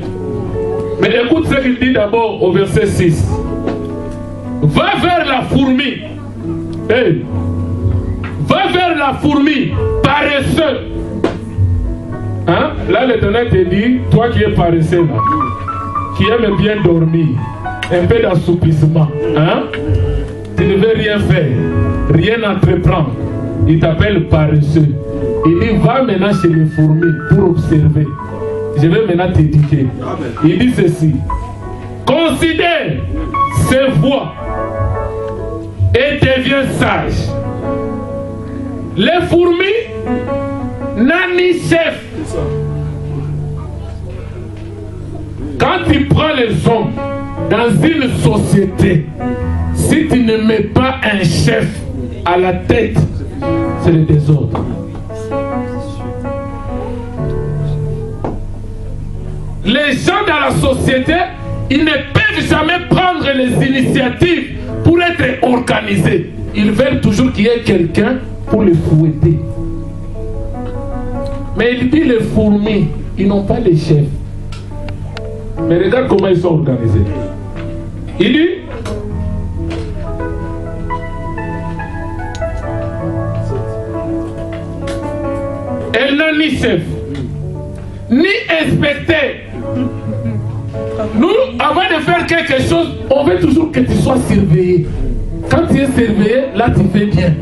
Mais écoute ce qu'il dit d'abord au verset 6. Va vers la fourmi. Hey. Va vers la fourmi, paresseux. Hein? Là, l'Éternel te dit, toi qui es paresseux là, qui aime bien dormir, un peu d'assouplissement, hein? Tu ne veux rien faire, rien entreprendre. Il t'appelle paresseux. Il dit, va maintenant chez les fourmis pour observer. Je vais maintenant t'éduquer. Il dit ceci. Considère ses voies et deviens sage. Les fourmis n'ont ni chef. Quand tu prends les hommes dans une société, si tu ne mets pas un chef à la tête, c'est le désordre. Les gens dans la société, ils ne peuvent jamais prendre les initiatives pour être organisés. Ils veulent toujours qu'il y ait quelqu'un pour les fouetter. Mais il dit les fourmis, ils n'ont pas de chef. Mais regarde comment ils sont organisés. Il dit, elle n'a ni chef, ni inspecteur. Nous, avant de faire quelque chose, on veut toujours que tu sois surveillé. Quand tu es surveillé, là tu fais bien.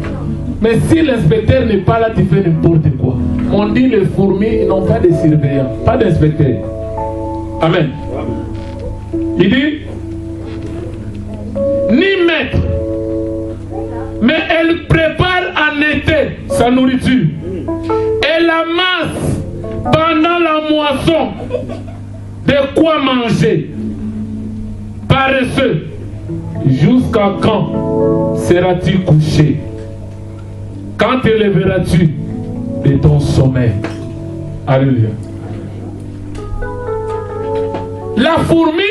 Mais si l'inspecteur n'est pas là, tu fais n'importe quoi. On dit les fourmis n'ont pas de surveillant, pas d'inspecteur. Amen. Il dit, ni maître, mais elle prépare en été sa nourriture. Elle amasse pendant la moisson de quoi manger. Paresseux, jusqu'à quand seras-tu couché? Quand te lèveras-tu de ton sommeil? Alléluia. La fourmi,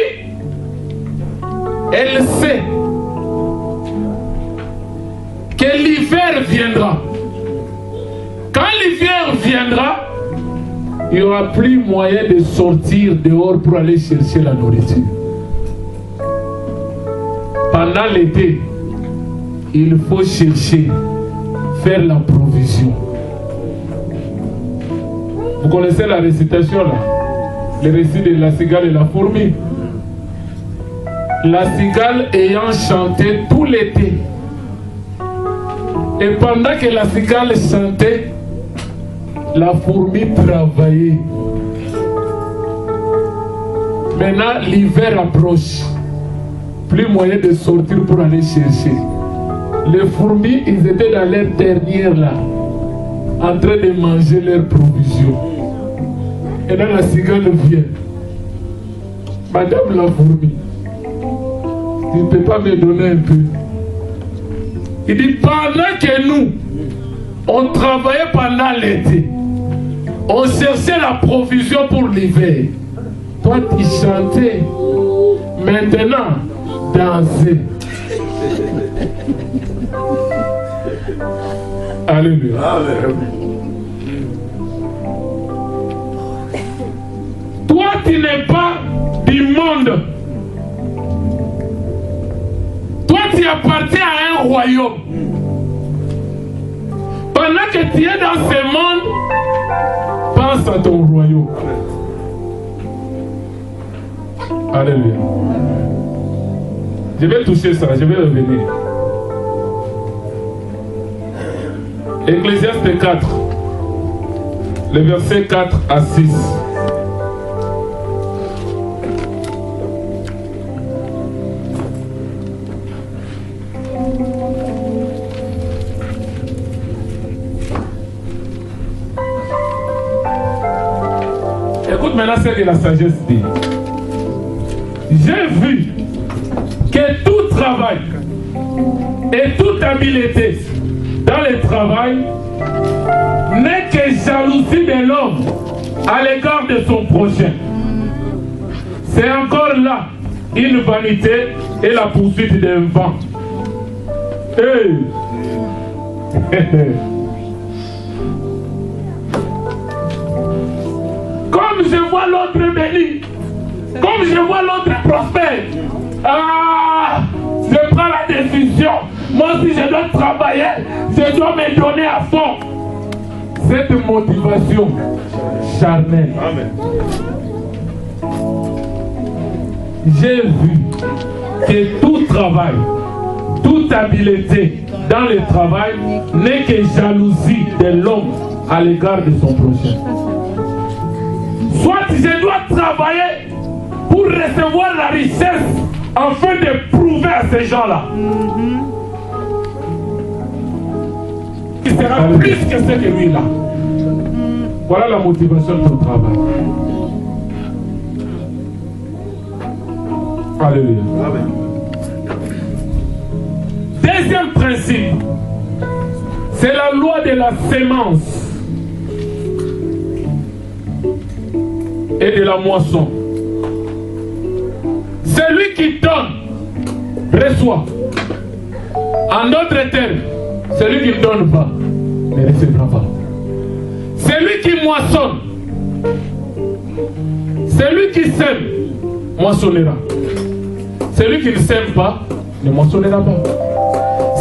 elle sait que l'hiver viendra. Quand l'hiver viendra, il n'y aura plus moyen de sortir dehors pour aller chercher la nourriture. Pendant l'été, il faut chercher, faire la provision. Vous connaissez la récitation là? Le récit de la cigale et la fourmi. La cigale ayant chanté tout l'été. Et pendant que la cigale chantait, la fourmi travaillait. Maintenant, l'hiver approche. Plus moyen de sortir pour aller chercher. Les fourmis, ils étaient dans leur dernière là, en train de manger leurs provisions. Et là, la cigale vient. Madame la fourmi, tu ne peux pas me donner un peu? Il dit, pendant que nous, on travaillait pendant l'été, on cherchait la provision pour l'hiver. Toi, tu chantais. Maintenant, danser. Alléluia. Toi, tu n'es pas du monde. Toi, tu appartiens à un royaume. Pendant que tu es dans ce monde, pense à ton royaume. Alléluia. Je vais toucher ça, je vais revenir. Ecclésiaste 4, le verset 4 à 6. Écoute maintenant ce que la sagesse dit. J'ai vu que tout travail et toute habileté dans le travail n'est que jalousie de l'homme à l'égard de son prochain. c'est encore là une vanité et la poursuite d'un vent. Hey. Comme je vois l'autre béni, comme je vois l'autre prospère, je prends la décision. Moi aussi je dois travailler, je dois me donner à fond. Cette motivation charnelle. Amen. J'ai vu que tout travail, toute habileté dans le travail n'est que jalousie de l'homme à l'égard de son prochain. Soit je dois travailler pour recevoir la richesse afin de prouver à ces gens-là qu'il sera plus que ce que lui là. Voilà la motivation de ton travail. Alléluia. Amen. Deuxième principe, c'est la loi de la sémence et de la moisson. Celui qui donne reçoit. En d'autres termes, celui qui ne donne pas ne recevra pas. Celui qui moissonne, celui qui sème moissonnera. Celui qui ne sème pas ne moissonnera pas.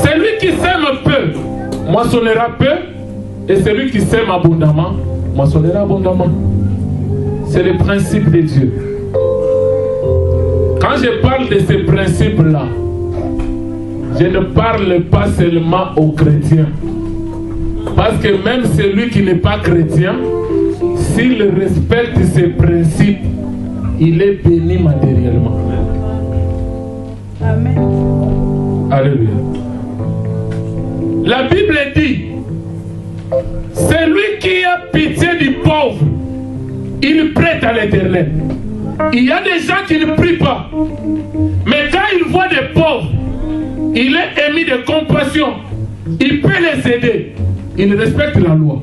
Celui qui sème peu moissonnera peu, et celui qui sème abondamment moissonnera abondamment. C'est le principe de Dieu. Quand je parle de ces principes-là, je ne parle pas seulement aux chrétiens. Parce que même celui qui n'est pas chrétien, s'il respecte ces principes, il est béni matériellement. Amen. Alléluia. La Bible dit, celui qui a pitié du pauvre, il prête à l'Éternel. Il y a des gens qui ne prient pas, mais quand il voit des pauvres, il est émis de compassion, il peut les aider, il respecte la loi.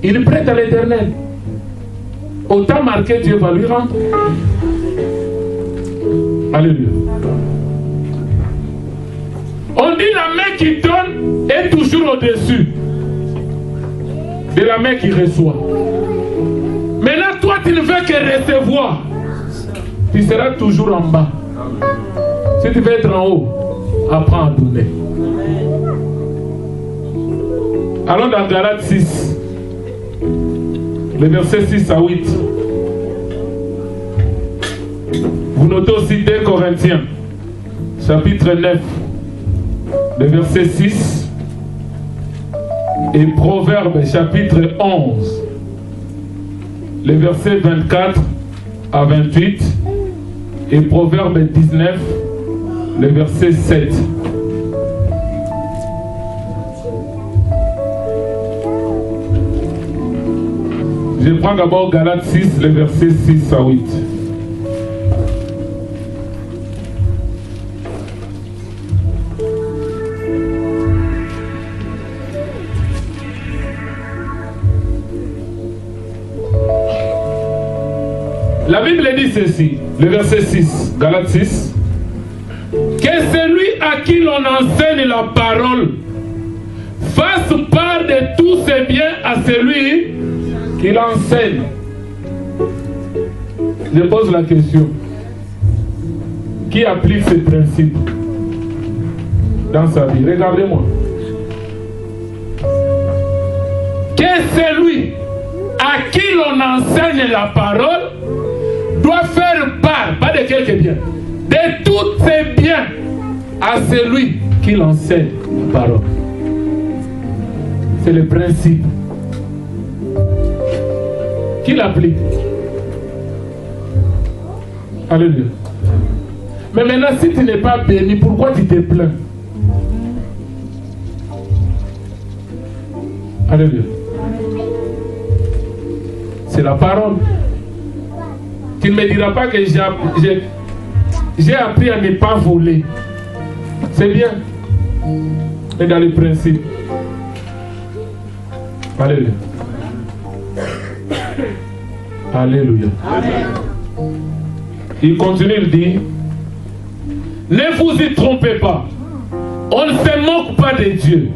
Il prête à l'Éternel. Autant marqué, Dieu va lui rendre. Alléluia. On dit la main qui donne est toujours au-dessus de la main qui reçoit. Maintenant, toi, tu ne veux que recevoir. Tu seras toujours en bas. Si tu veux être en haut, apprends à donner. Allons dans Galates 6, le verset 6 à 8. Vous notez aussi 2 Corinthiens, chapitre 9, le verset 6. Et Proverbes, chapitre 11, les versets 24 à 28. Et Proverbe 19, le verset 7. Je prends d'abord Galates 6, le verset 6 à 8. La Bible dit ceci, le verset 6, Galates 6, que celui à qui l'on enseigne la parole fasse part de tous ses biens à celui qui l'enseigne. Je pose la question, qui applique ces principes dans sa vie? Regardez-moi. Que celui à qui l'on enseigne la parole doit faire part, pas de quelques biens, de tous ses biens à celui qui l'enseigne la parole. C'est le principe. Qui l'applique? Alléluia. Mais maintenant, si tu n'es pas béni, pourquoi tu te plains? Alléluia. C'est la parole. Tu ne me diras pas que j'ai appris à ne pas voler. C'est bien. Mais dans le principe. Alléluia. Alléluia. Amen. Il continue, il dit, ne vous y trompez pas. On ne se moque pas de Dieu.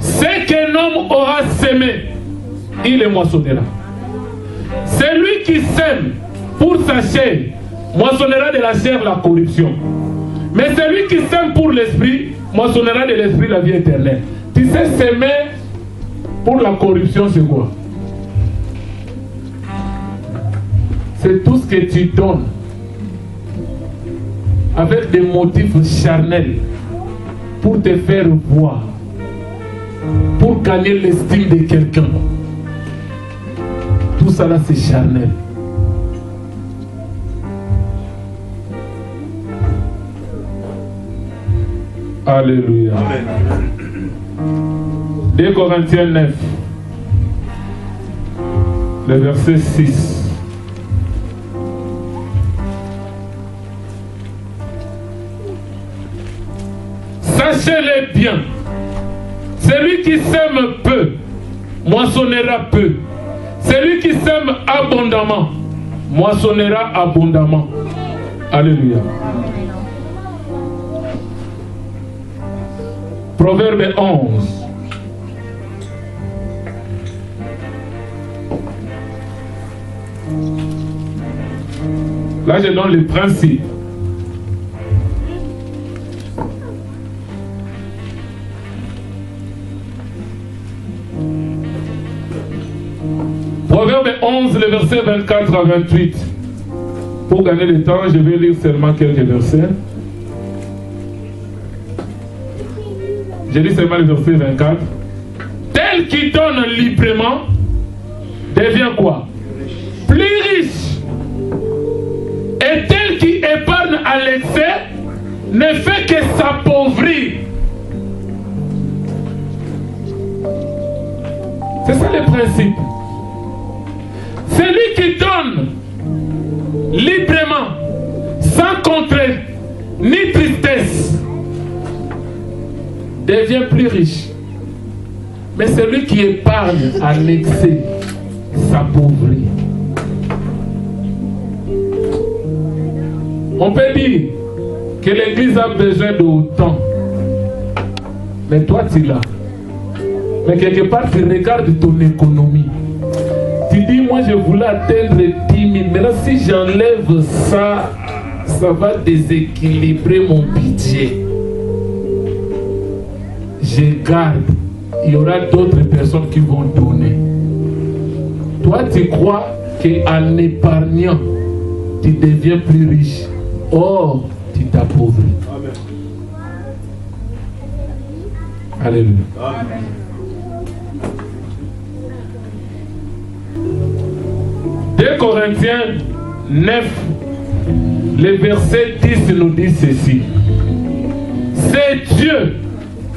Ce qu'un homme aura semé, il le moissonnera. Celui qui sème pour sa chair, moissonnera de la chair la corruption. Mais celui qui sème pour l'esprit, moissonnera de l'esprit la vie éternelle. Tu sais, s'aimer pour la corruption, c'est quoi? C'est tout ce que tu donnes avec des motifs charnels pour te faire voir, pour gagner l'estime de quelqu'un. Tout ça là, c'est charnel. Alléluia. Amen. 2 Corinthiens 9, le verset 6. Sachez-le bien, celui qui sème peu, moissonnera peu. Celui qui sème abondamment, moissonnera abondamment. Alléluia. Proverbe 11. Là, je donne le principe. Proverbe 11, le verset 24 à 28. Pour gagner le temps, je vais lire seulement quelques versets. Je lis seulement le verset 24. Tel qui donne librement devient quoi? Plus riche. Et tel qui épargne à l'excès ne fait que s'appauvrir. C'est ça le principe. Celui qui donne librement, sans contrainte, ni tristesse, devient plus riche. Mais celui qui épargne à l'excès s'appauvrit. On peut dire que l'église a besoin d'autant. Mais toi, tu l'as. Mais quelque part, tu regardes ton économie. Tu dis, moi, je voulais atteindre 10 000. Maintenant, si j'enlève ça, ça va déséquilibrer mon budget. Je garde. Il y aura d'autres personnes qui vont donner. Toi, tu crois qu'en épargnant, tu deviens plus riche. Or, tu t'appauvris. Amen. Alléluia. Amen. Deux Corinthiens 9, le verset 10 nous dit ceci. C'est Dieu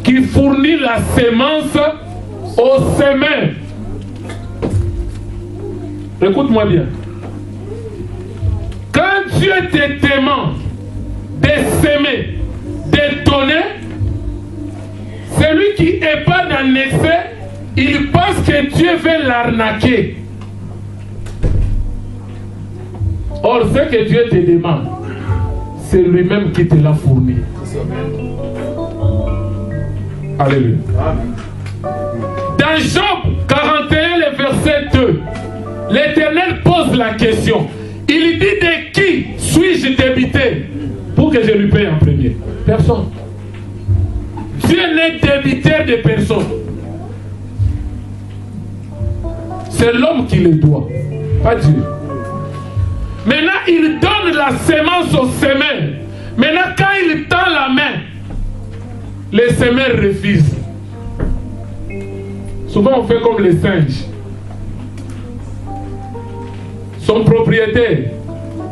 qui fournit la sémence aux semeurs. Écoute-moi bien. Quand Dieu te demande de s'aimer, de donner, celui qui épargne en excès, il pense que Dieu veut l'arnaquer. Or, ce que Dieu te demande, c'est lui-même qui te l'a fourni. Alléluia. Dans Job 41, le verset 2, l'Éternel pose la question. Il dit, de qui suis-je débité pour que je lui paye en premier? Personne. Dieu n'est débiteur de personne. C'est l'homme qui le doit, pas Dieu. Maintenant, il donne la sémence aux semeurs. Maintenant, quand il tend la main, les semeurs refusent. Souvent, on fait comme les singes. Son propriétaire,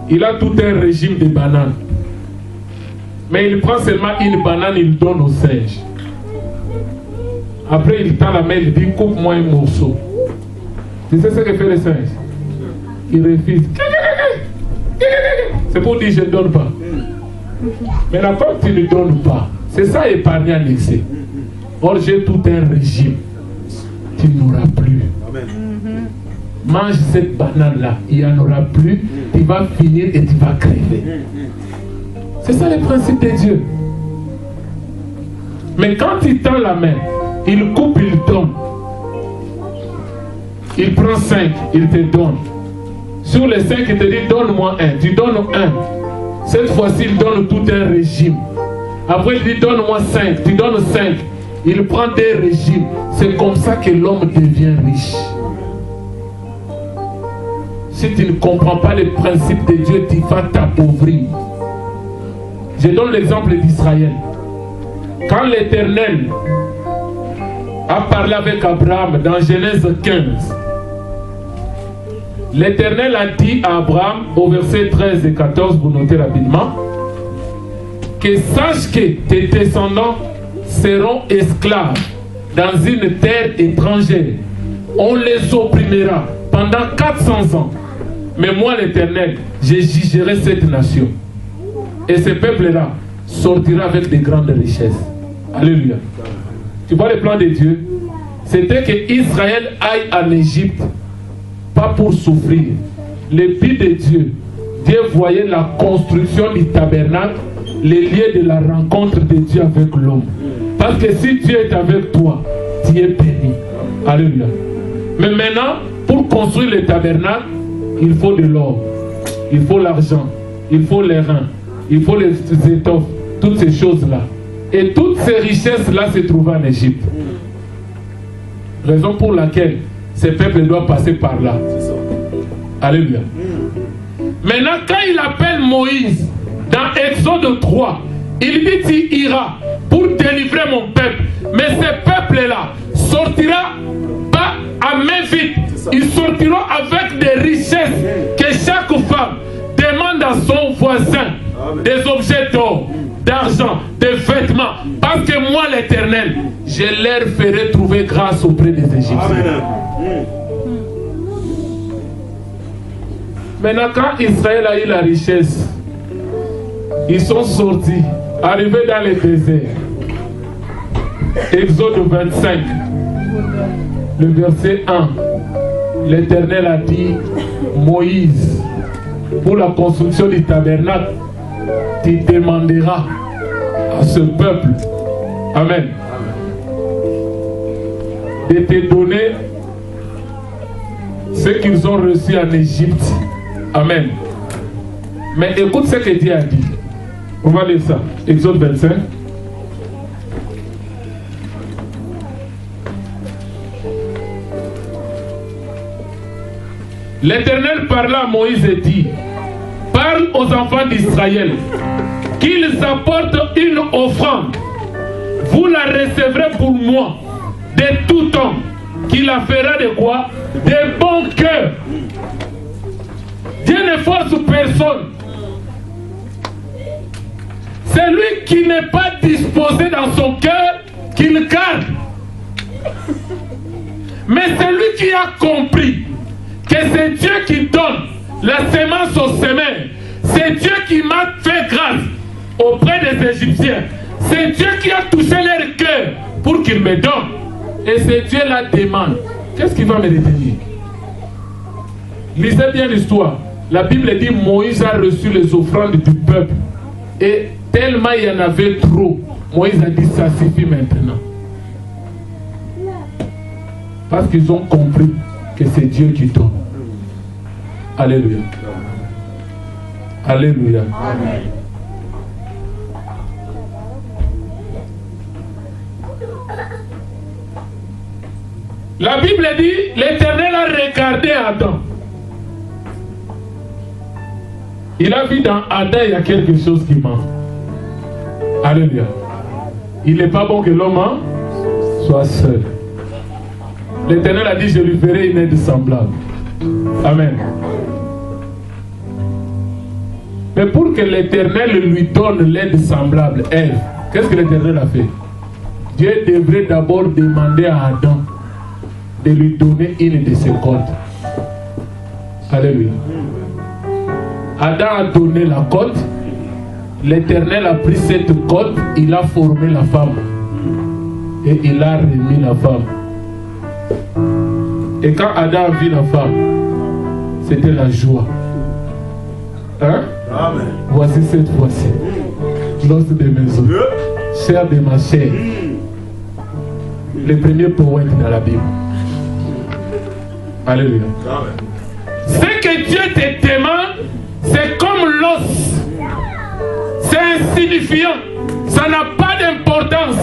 il a tout un régime de bananes. Mais il prend seulement une banane, il donne au singe. Après, il tend la main, il dit, coupe-moi un morceau. Tu sais ce que fait le singe? Il refuse. C'est pour dire, je ne donne pas. Maintenant, quand tu ne donnes pas, c'est ça épargner en excès. Or, j'ai tout un régime. Tu n'auras plus. Amen. mange cette banane-là, il n'y en aura plus, tu vas finir et tu vas crever. C'est ça le principe de Dieu. Mais quand il tend la main, il coupe, il donne. Il prend 5, il te donne. Sur les 5, il te dit donne-moi un. Tu donnes un. Cette fois-ci, il donne tout un régime. Après, il dit donne-moi 5. Tu donnes 5. Il prend des régimes. C'est comme ça que l'homme devient riche. Si tu ne comprends pas les principes de Dieu, tu vas t'appauvrir. Je donne l'exemple d'Israël. Quand l'Éternel a parlé avec Abraham dans Genèse 15, l'Éternel a dit à Abraham, au verset 13 et 14, vous notez rapidement, que sache que tes descendants seront esclaves dans une terre étrangère. On les opprimera pendant 400 ans. Mais moi, l'Éternel, je jugerai cette nation. Et ce peuple-là sortira avec de grandes richesses. Alléluia. Tu vois le plan de Dieu? C'était que Israël aille en Égypte, pas pour souffrir. Le but de Dieu, Dieu voyait la construction du tabernacle, les lieux de la rencontre de Dieu avec l'homme. Parce que si Dieu est avec toi, tu es béni. Alléluia. Mais maintenant, pour construire le tabernacle, il faut de l'or, il faut l'argent, il faut les reins, il faut les étoffes, toutes ces choses-là. Et toutes ces richesses-là se trouvent en Égypte. Raison pour laquelle ces peuples doivent passer par là. Alléluia. Maintenant, quand il appelle Moïse dans Exode 3, il dit tu iras pour délivrer mon peuple. Mais ce peuple-là sortira pas à main vide. Ils sortiront avec des richesses que chaque femme demande à son voisin. Des objets d'or, d'argent, des vêtements. Parce que moi, l'Éternel, je leur ferai trouver grâce auprès des Égyptiens. Maintenant, quand Israël a eu la richesse, ils sont sortis, arrivés dans le désert. Exode 25, le verset 1. L'Éternel a dit, Moïse, pour la construction du tabernacle, tu demanderas à ce peuple, Amen, de te donner ce qu'ils ont reçu en Égypte. Amen. Mais écoute ce que Dieu a dit. On va lire ça. Exode 25. L'Éternel parla à Moïse et dit, parle aux enfants d'Israël qu'ils apportent une offrande. Vous la recevrez pour moi de tout homme qui la fera de quoi? De bon cœur. Dieu ne force personne. C'est lui qui n'est pas disposé dans son cœur qu'il garde. Mais c'est lui qui a compris que c'est Dieu qui donne la semence aux semeurs. C'est Dieu qui m'a fait grâce auprès des Égyptiens. C'est Dieu qui a touché leur cœur pour qu'il me donne. Et c'est Dieu la demande. Qu'est-ce qui va me retenir? Lisez bien l'histoire. La Bible dit Moïse a reçu les offrandes du peuple. Et tellement il y en avait trop, Moïse a dit ça suffit maintenant. Parce qu'ils ont compris que c'est Dieu qui donne. Alléluia. Alléluia. Amen. La Bible dit, l'Éternel a regardé Adam. Il a vu dans Adam, il y a quelque chose qui manque. Alléluia. Il n'est pas bon que l'homme soit seul. L'Éternel a dit, je lui ferai une aide semblable. Amen. Mais pour que l'Éternel lui donne l'aide semblable, elle, qu'est-ce que l'Éternel a fait? Dieu devrait d'abord demander à Adam de lui donner une de ses côtes. Alléluia. Adam a donné la côte. L'Éternel a pris cette côte, il a formé la femme. Et il a remis la femme. Et quand Adam a vu la femme, c'était la joie. Hein? Amen. Voici cette fois-ci, l'os de mes os, chair de ma chair, les premiers poètes dans la Bible. Alléluia. Amen. Ce que Dieu te demande, c'est comme l'os. C'est insignifiant. Ça n'a pas d'importance.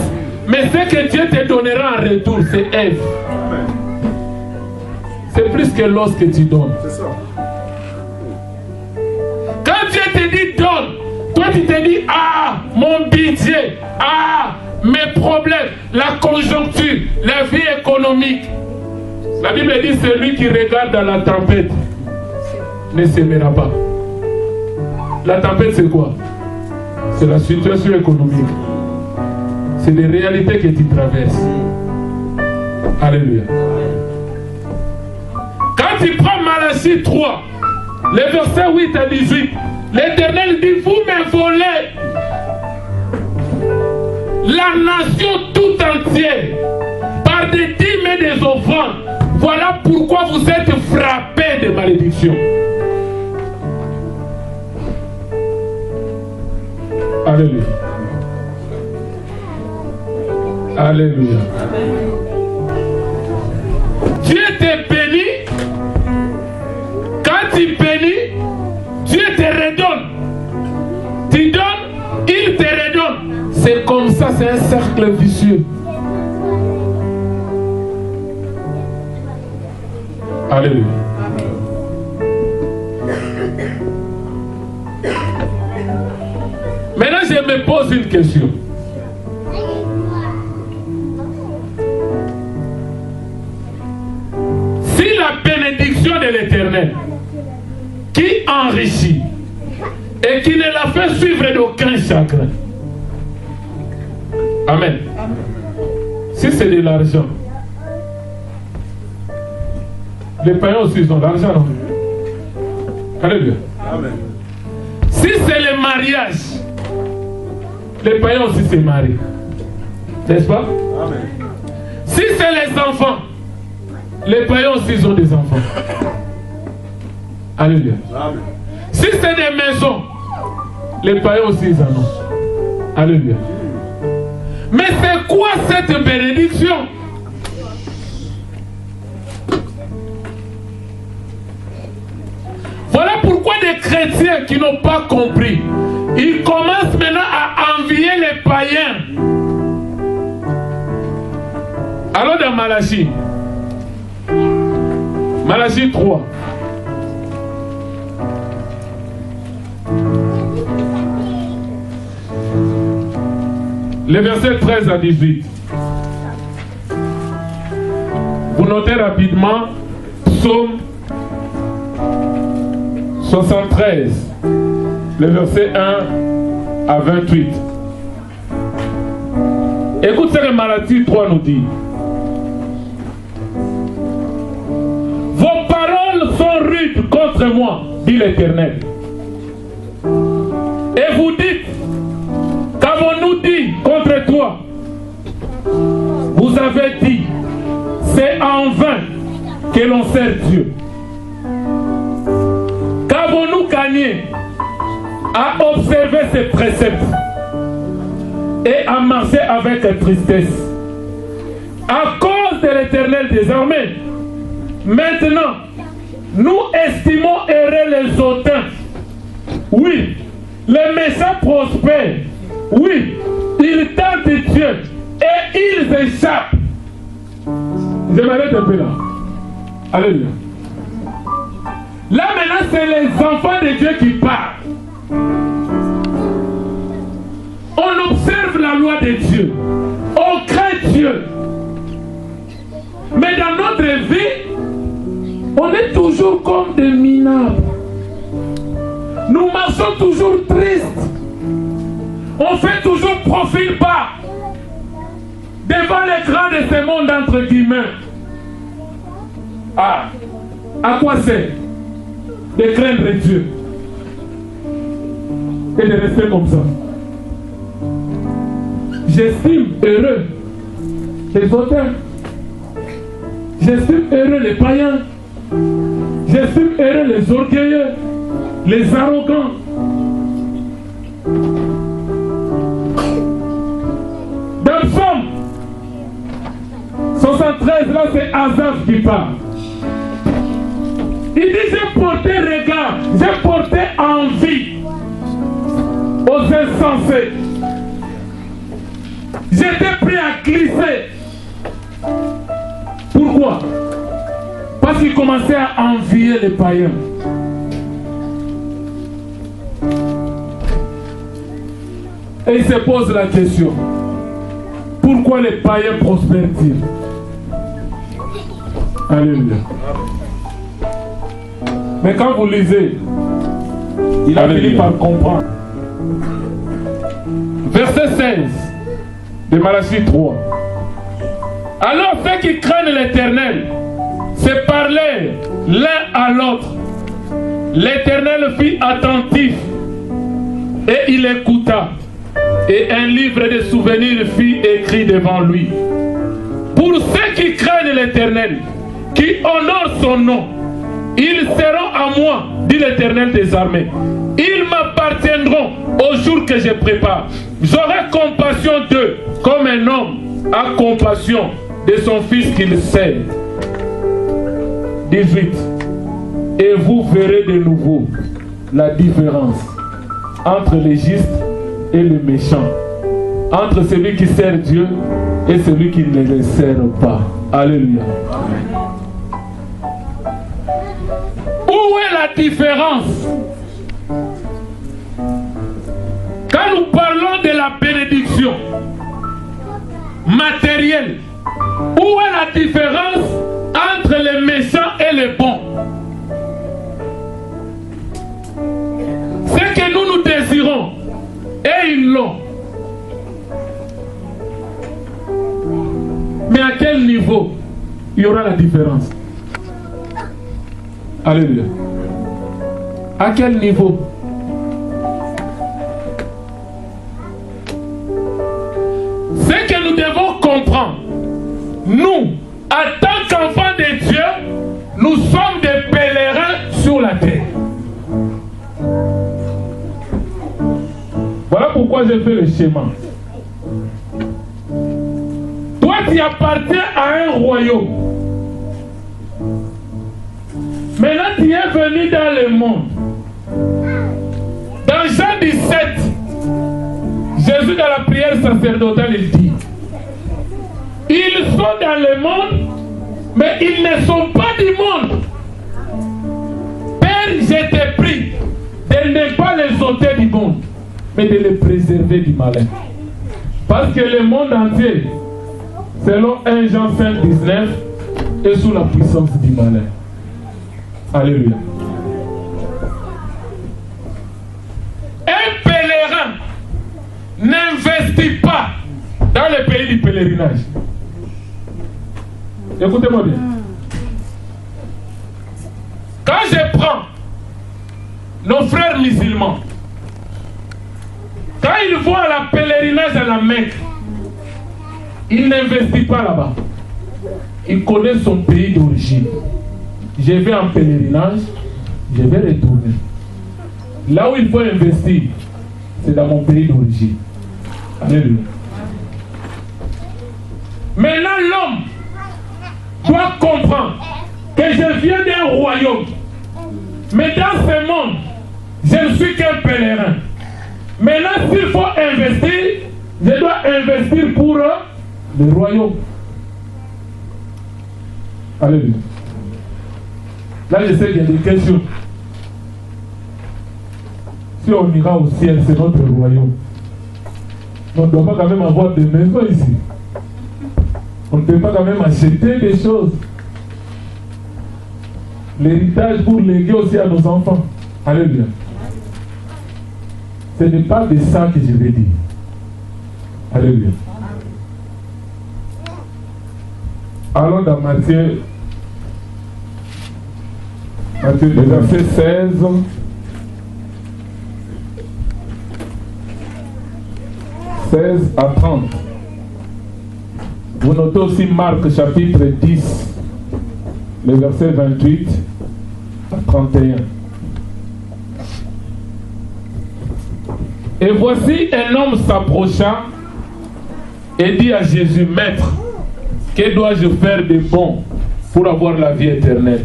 Mais ce que Dieu te donnera en retour, c'est Ève. C'est plus que l'os que tu donnes. C'est ça. Quand Dieu te dit donne, toi tu te dis, ah, mon budget, ah, mes problèmes, la conjoncture, la vie économique. La Bible dit, celui qui regarde dans la tempête ne s'aimera pas. La tempête c'est quoi? C'est la situation économique. C'est des réalités que tu traverses. Alléluia. Quand tu prends Malachie 3, les versets 8 à 18, l'Éternel dit, vous me volez la nation tout entière par des dîmes et des offrandes. Voilà pourquoi vous êtes frappés de malédiction. Alléluia. Alléluia. Dieu te bénit. Quand tu bénis, Dieu te redonne. Tu donnes, il te redonne. C'est comme ça, c'est un cercle vicieux. Alléluia. Maintenant, je me pose une question. Si la bénédiction de l'Éternel, qui enrichit et qui ne la fait suivre d'aucun chagrin, amen. Si c'est de l'argent, les païens aussi ils ont l'argent, non? Alléluia. Amen. Si c'est le mariage, les païens aussi se marient. N'est-ce pas? Amen. Si c'est les enfants, les païens aussi ils ont des enfants. Alléluia. Amen. Si c'est des maisons, les païens aussi ils en ont. Alléluia. Mais c'est quoi cette bénédiction? Voilà pourquoi des chrétiens qui n'ont pas compris, ils commencent maintenant à envier les païens. Alors dans Malachie, Malachie 3, les versets 13 à 18. Vous notez rapidement Psaume 73, le verset 1 à 28. Écoute ce que Malachie 3 nous dit. Vos paroles sont rudes contre moi, dit l'Éternel. Et vous dites, qu'avons-nous dit contre toi? Vous avez dit, c'est en vain que l'on sert Dieu. Qu'avons-nous gagné à observer ses préceptes et à marcher avec tristesse? À cause de l'Éternel des armées, maintenant, nous estimons errer les hautains. Oui, les méchants prospèrent. Oui, ils tentent Dieu et ils échappent. Je m'arrête un peu là. Alléluia. Là maintenant, c'est les enfants de Dieu qui parlent. On observe la loi de Dieu. On craint Dieu. Mais dans notre vie, on est toujours comme des minables. Nous marchons toujours tristes. On fait toujours profil bas devant l'écran de ce monde entre guillemets. Ah, à quoi c'est de craindre Dieu et de rester comme ça? J'estime heureux les auteurs. J'estime heureux les païens. J'estime heureux les orgueilleux, les arrogants. Dans le Psaume 73, là c'est Asaph qui parle. Il dit, j'ai porté regard, j'ai porté envie aux insensés. J'étais prêt à glisser. Pourquoi? Parce qu'il commençait à envier les païens. Et il se pose la question, pourquoi les païens prospèrent-ils? Alléluia. Mais quand vous lisez, il a fini par comprendre. Verset 16 de Malachie 3. Alors ceux qui craignent l'Éternel se parlaient l'un à l'autre. L'Éternel fut attentif et il écouta. Et un livre de souvenirs fut écrit devant lui. Pour ceux qui craignent l'Éternel, qui honorent son nom, ils seront à moi, dit l'Éternel des armées. Ils m'appartiendront au jour que je prépare. J'aurai compassion d'eux, comme un homme a compassion de son fils qu'il sert. 18. Et vous verrez de nouveau la différence entre les justes et les méchants, entre celui qui sert Dieu et celui qui ne le sert pas. Alléluia. Où est la différence? Quand nous parlons de la bénédiction matérielle, où est la différence entre les méchants et les bons? Ce que nous désirons, et ils l'ont. Mais à quel niveau il y aura la différence? Alléluia. À quel niveau? Ce que nous devons comprendre, nous, en tant qu'enfants de Dieu, nous sommes des pèlerins sur la terre. Voilà pourquoi j'ai fait le schéma. Toi, tu appartiens à un royaume. Maintenant, tu es venu dans le monde. Dans Jean 17, Jésus, dans la prière sacerdotale, il dit, ils sont dans le monde, mais ils ne sont pas du monde. Père, je t'ai pris de ne pas les ôter du monde, mais de les préserver du malin. Parce que le monde entier, selon 1 Jean 5, 19, est sous la puissance du malin. Alléluia. Un pèlerin n'investit pas dans le pays du pèlerinage. Écoutez-moi bien. Quand je prends nos frères musulmans, quand ils vont à la pèlerinage à la Mecque, ils n'investissent pas là-bas. Ils connaissent son pays d'origine. Je vais en pèlerinage, je vais retourner. Là où il faut investir, c'est dans mon pays d'origine. Alléluia. Maintenant, l'homme doit comprendre que je viens d'un royaume. Mais dans ce monde, je ne suis qu'un pèlerin. Maintenant, s'il faut investir, je dois investir pour le royaume. Alléluia. Là, je sais qu'il y a des questions. Si on ira au ciel, c'est notre royaume. On ne doit pas quand même avoir des maisons ici. On ne peut pas quand même acheter des choses. L'héritage pour léguer aussi à nos enfants. Alléluia. Ce n'est pas de ça que je vais dire. Alléluia. Allons dans Matthieu, le verset 16. À 30. Vous notez aussi Marc chapitre 10, le verset 28 31. Et voici un homme s'approcha et dit à Jésus, Maître, que dois-je faire de bon pour avoir la vie éternelle?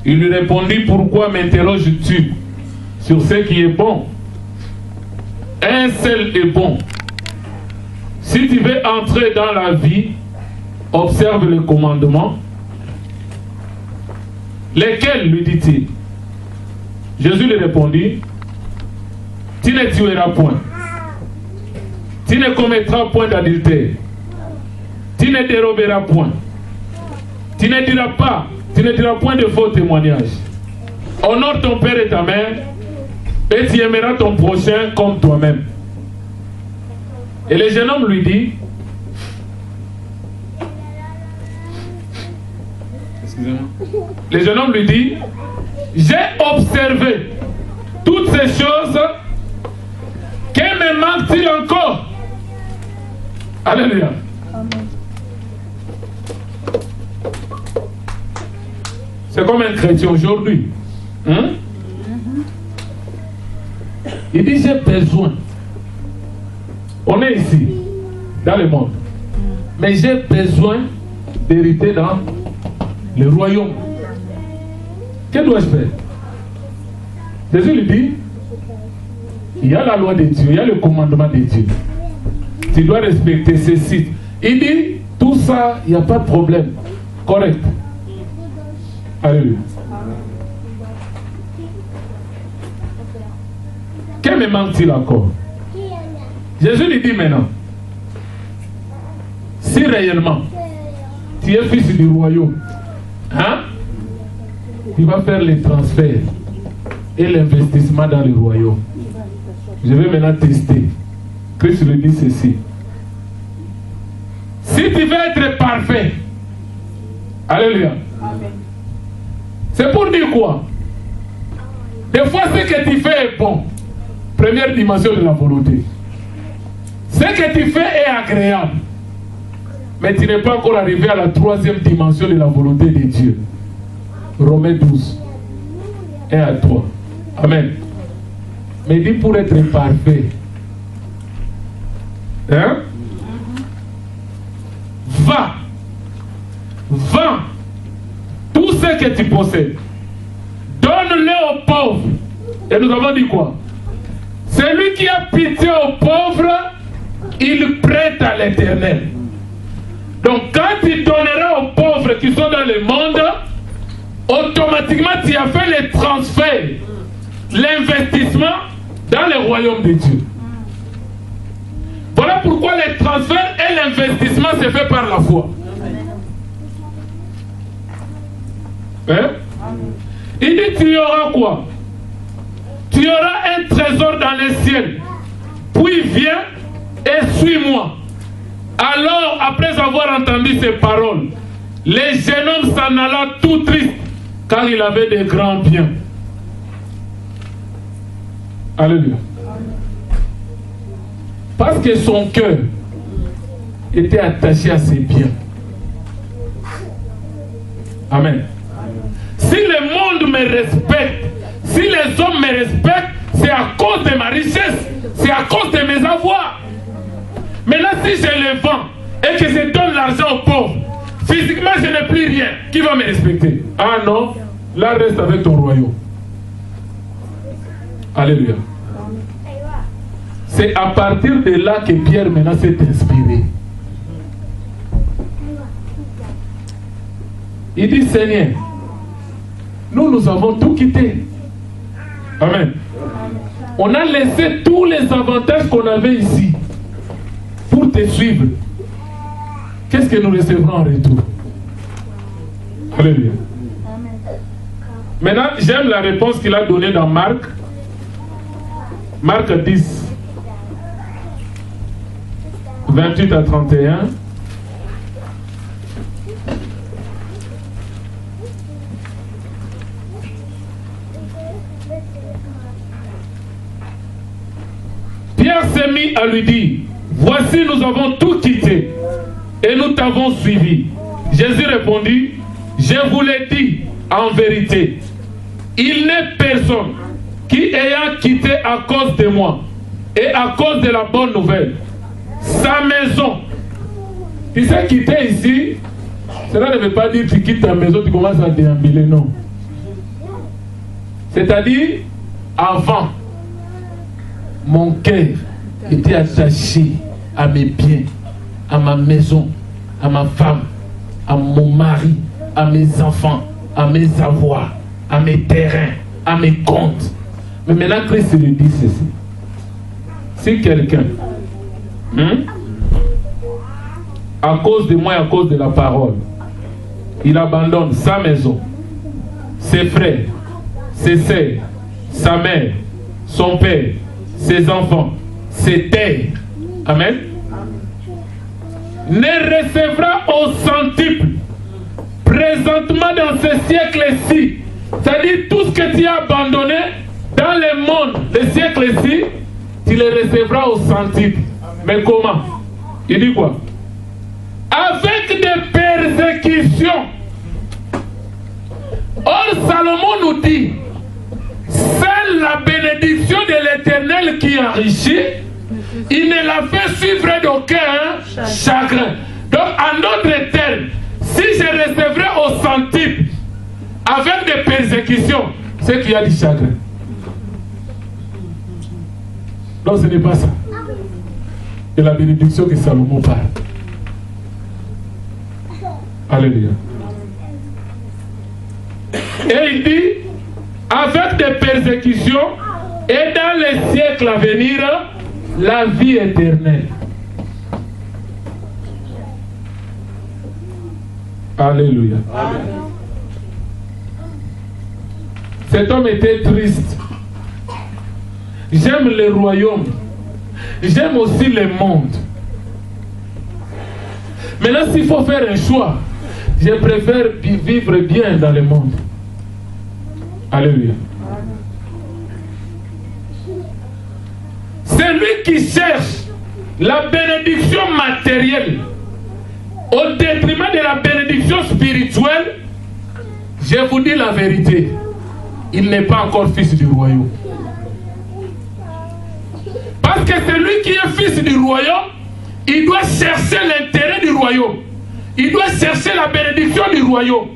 Il lui répondit, pourquoi m'interroges-tu sur ce qui est bon? Un seul est bon. Si tu veux entrer dans la vie, observe les commandements. Lesquels, lui dit-il? Jésus lui répondit, tu ne tueras point, tu ne commettras point d'adultère, tu ne déroberas point, tu ne diras point de faux témoignages, honore ton père et ta mère, et tu aimeras ton prochain comme toi-même. Et le jeune homme lui dit, excusez-moi, le jeune homme lui dit, j'ai observé toutes ces choses, que me manque-t-il encore? Alléluia. C'est comme un chrétien aujourd'hui. Hein? Il dit, j'ai besoin. On est ici, dans le monde. Mais j'ai besoin d'hériter dans le royaume. Que dois-je faire? Jésus lui dit, il y a la loi de Dieu, il y a le commandement de Dieu. Tu dois respecter ceci. Il dit, tout ça, il n'y a pas de problème. Correct. Alléluia. Que me manque-t-il encore? Jésus lui dit maintenant, si réellement tu es fils du royaume, hein, tu vas faire les transferts et l'investissement dans le royaume. Je vais maintenant tester. Christ lui dit ceci. Si tu veux être parfait, alléluia. C'est pour dire quoi? Des fois, ce que tu fais est bon. Première dimension de la volonté. Ce que tu fais est agréable. Mais tu n'es pas encore arrivé à la troisième dimension de la volonté de Dieu. Romains 12. 1 à 3. Amen. Mais dit pour être parfait. Hein? Va. Vends tout ce que tu possèdes. Donne-le aux pauvres. Et nous avons dit quoi? Celui qui a pitié aux pauvres, il prête à l'Éternel. Donc quand tu donneras aux pauvres qui sont dans le monde, automatiquement tu as fait le transfert, l'investissement dans le royaume de Dieu. Voilà pourquoi le transfert et l'investissement se fait par la foi. Hein? Il dit, tu auras quoi? Tu auras un trésor dans les ciels. Puis viens et suis-moi. Alors, après avoir entendu ces paroles, le jeune homme s'en alla tout triste, car il avait de grands biens. Alléluia. Parce que son cœur était attaché à ses biens. Amen. Si le monde me respecte, si les hommes me respectent, c'est à cause de ma richesse, c'est à cause de mes avoirs. Maintenant, si je les vends et que je donne l'argent aux pauvres, physiquement je n'ai plus rien, qui va me respecter? Ah non, là reste avec ton royaume. Alléluia. C'est à partir de là que Pierre maintenant s'est inspiré. Il dit, Seigneur, nous avons tout quitté. Amen. On a laissé tous les avantages qu'on avait ici pour te suivre. Qu'est-ce que nous recevrons en retour? Alléluia. Maintenant, j'aime la réponse qu'il a donnée dans Marc. Marc 10. 28 à 31. Pierre s'est mis à lui dire, voici nous avons tout quitté et nous t'avons suivi. Jésus répondit, je vous l'ai dit en vérité, il n'est personne qui ayant quitté à cause de moi et à cause de la bonne nouvelle sa maison. Tu sais, quitter ici, cela ne veut pas dire que tu quittes ta maison, tu commences à déambuler, non. C'est-à-dire, avant, mon cœur était attaché à mes biens, à ma maison, à ma femme, à mon mari, à mes enfants, à mes avoirs, à mes terrains, à mes comptes. Mais maintenant, Christ lui dit ceci. Si quelqu'un, à cause de moi et à cause de la parole, il abandonne sa maison, ses frères, ses sœurs, sa mère, son père, ses enfants, ses terres, amen, ne recevra au centuple présentement dans ce siècle-ci, c'est-à-dire tout ce que tu as abandonné dans le monde, le siècle-ci, tu le recevras au centuple. Mais comment? Il dit quoi? Avec des persécutions. Or, Salomon nous dit, seule la bénédiction de l'Éternel qui enrichit, il ne la fait suivre d'aucun chagrin. Donc, en d'autres termes, si je recevrai au centuple avec des persécutions, c'est qu'il y a du chagrin. Donc, ce n'est pas ça. C'est la bénédiction que Salomon parle. Alléluia. Et il dit, avec des persécutions et dans les siècles à venir, la vie éternelle. Alléluia. Amen. Cet homme était triste. J'aime le royaume. J'aime aussi le monde. Maintenant, s'il faut faire un choix, je préfère vivre bien dans le monde. Alléluia. Celui qui cherche la bénédiction matérielle au détriment de la bénédiction spirituelle, je vous dis la vérité, il n'est pas encore fils du royaume. Parce que celui qui est fils du royaume, il doit chercher l'intérêt du royaume. Il doit chercher la bénédiction du royaume.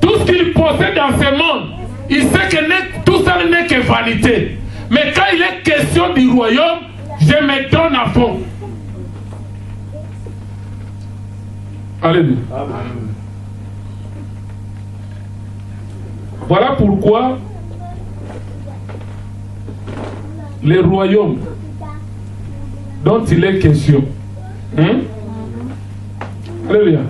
Tout ce qu'il possède dans ce monde, il sait que tout ça n'est que vanité. Mais quand il est question du royaume, je me donne à fond. Alléluia. Voilà pourquoi les royaumes dont il est question. Alléluia.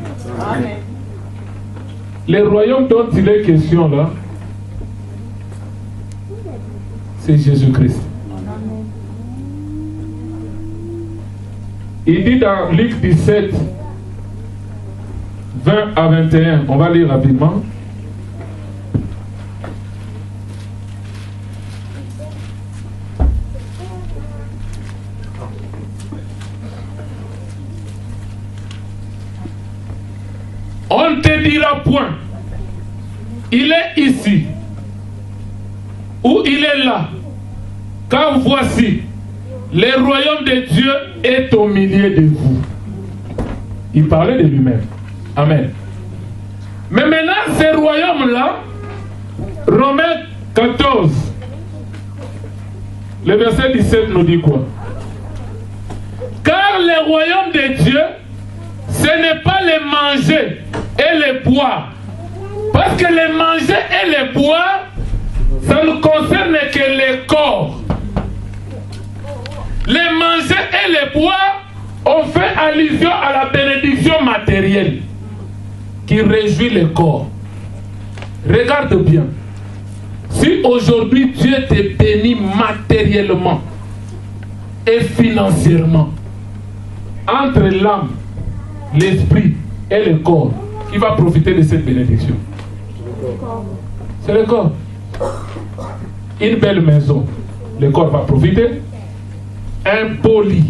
Les royaumes dont il est question là, c'est Jésus-Christ. Il dit dans Luc 17, 20 à 21, on va lire rapidement. On ne te dira point, il est ici, ou il est là, car voici, le royaume de Dieu est au milieu de vous. Il parlait de lui-même. Amen. Mais maintenant, ce royaume-là, Romains 14, le verset 17 nous dit quoi? Car le royaume de Dieu, ce n'est pas le manger et le boire. Parce que le manger et le boire, ça ne concerne que le corps. Le manger et le boire ont fait allusion à la bénédiction matérielle qui réjouit le corps. Regarde bien. Si aujourd'hui Dieu te bénit matériellement et financièrement, entre l'âme, l'esprit et le corps, qui va profiter de cette bénédiction? C'est le corps. Une belle maison, le corps va profiter. Un beau lit,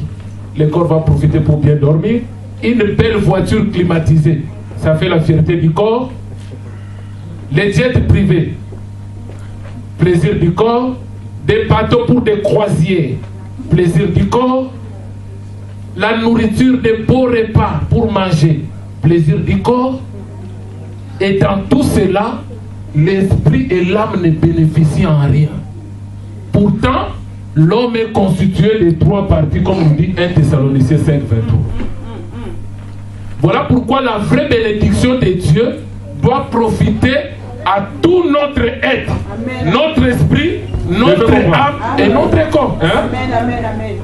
le corps va profiter pour bien dormir. Une belle voiture climatisée, ça fait la fierté du corps. Les jets privés, plaisir du corps, des bateaux pour des croisières, plaisir du corps, la nourriture, des beaux repas pour manger, plaisir du corps. Et dans tout cela, l'esprit et l'âme ne bénéficient en rien. Pourtant, l'homme est constitué de 3 parties, comme nous dit 1 Thessaloniciens 5, 23. Voilà pourquoi la vraie bénédiction de Dieu doit profiter à tout notre être, amen. Notre esprit, notre âme et notre corps. Hein? Amen, amen, amen.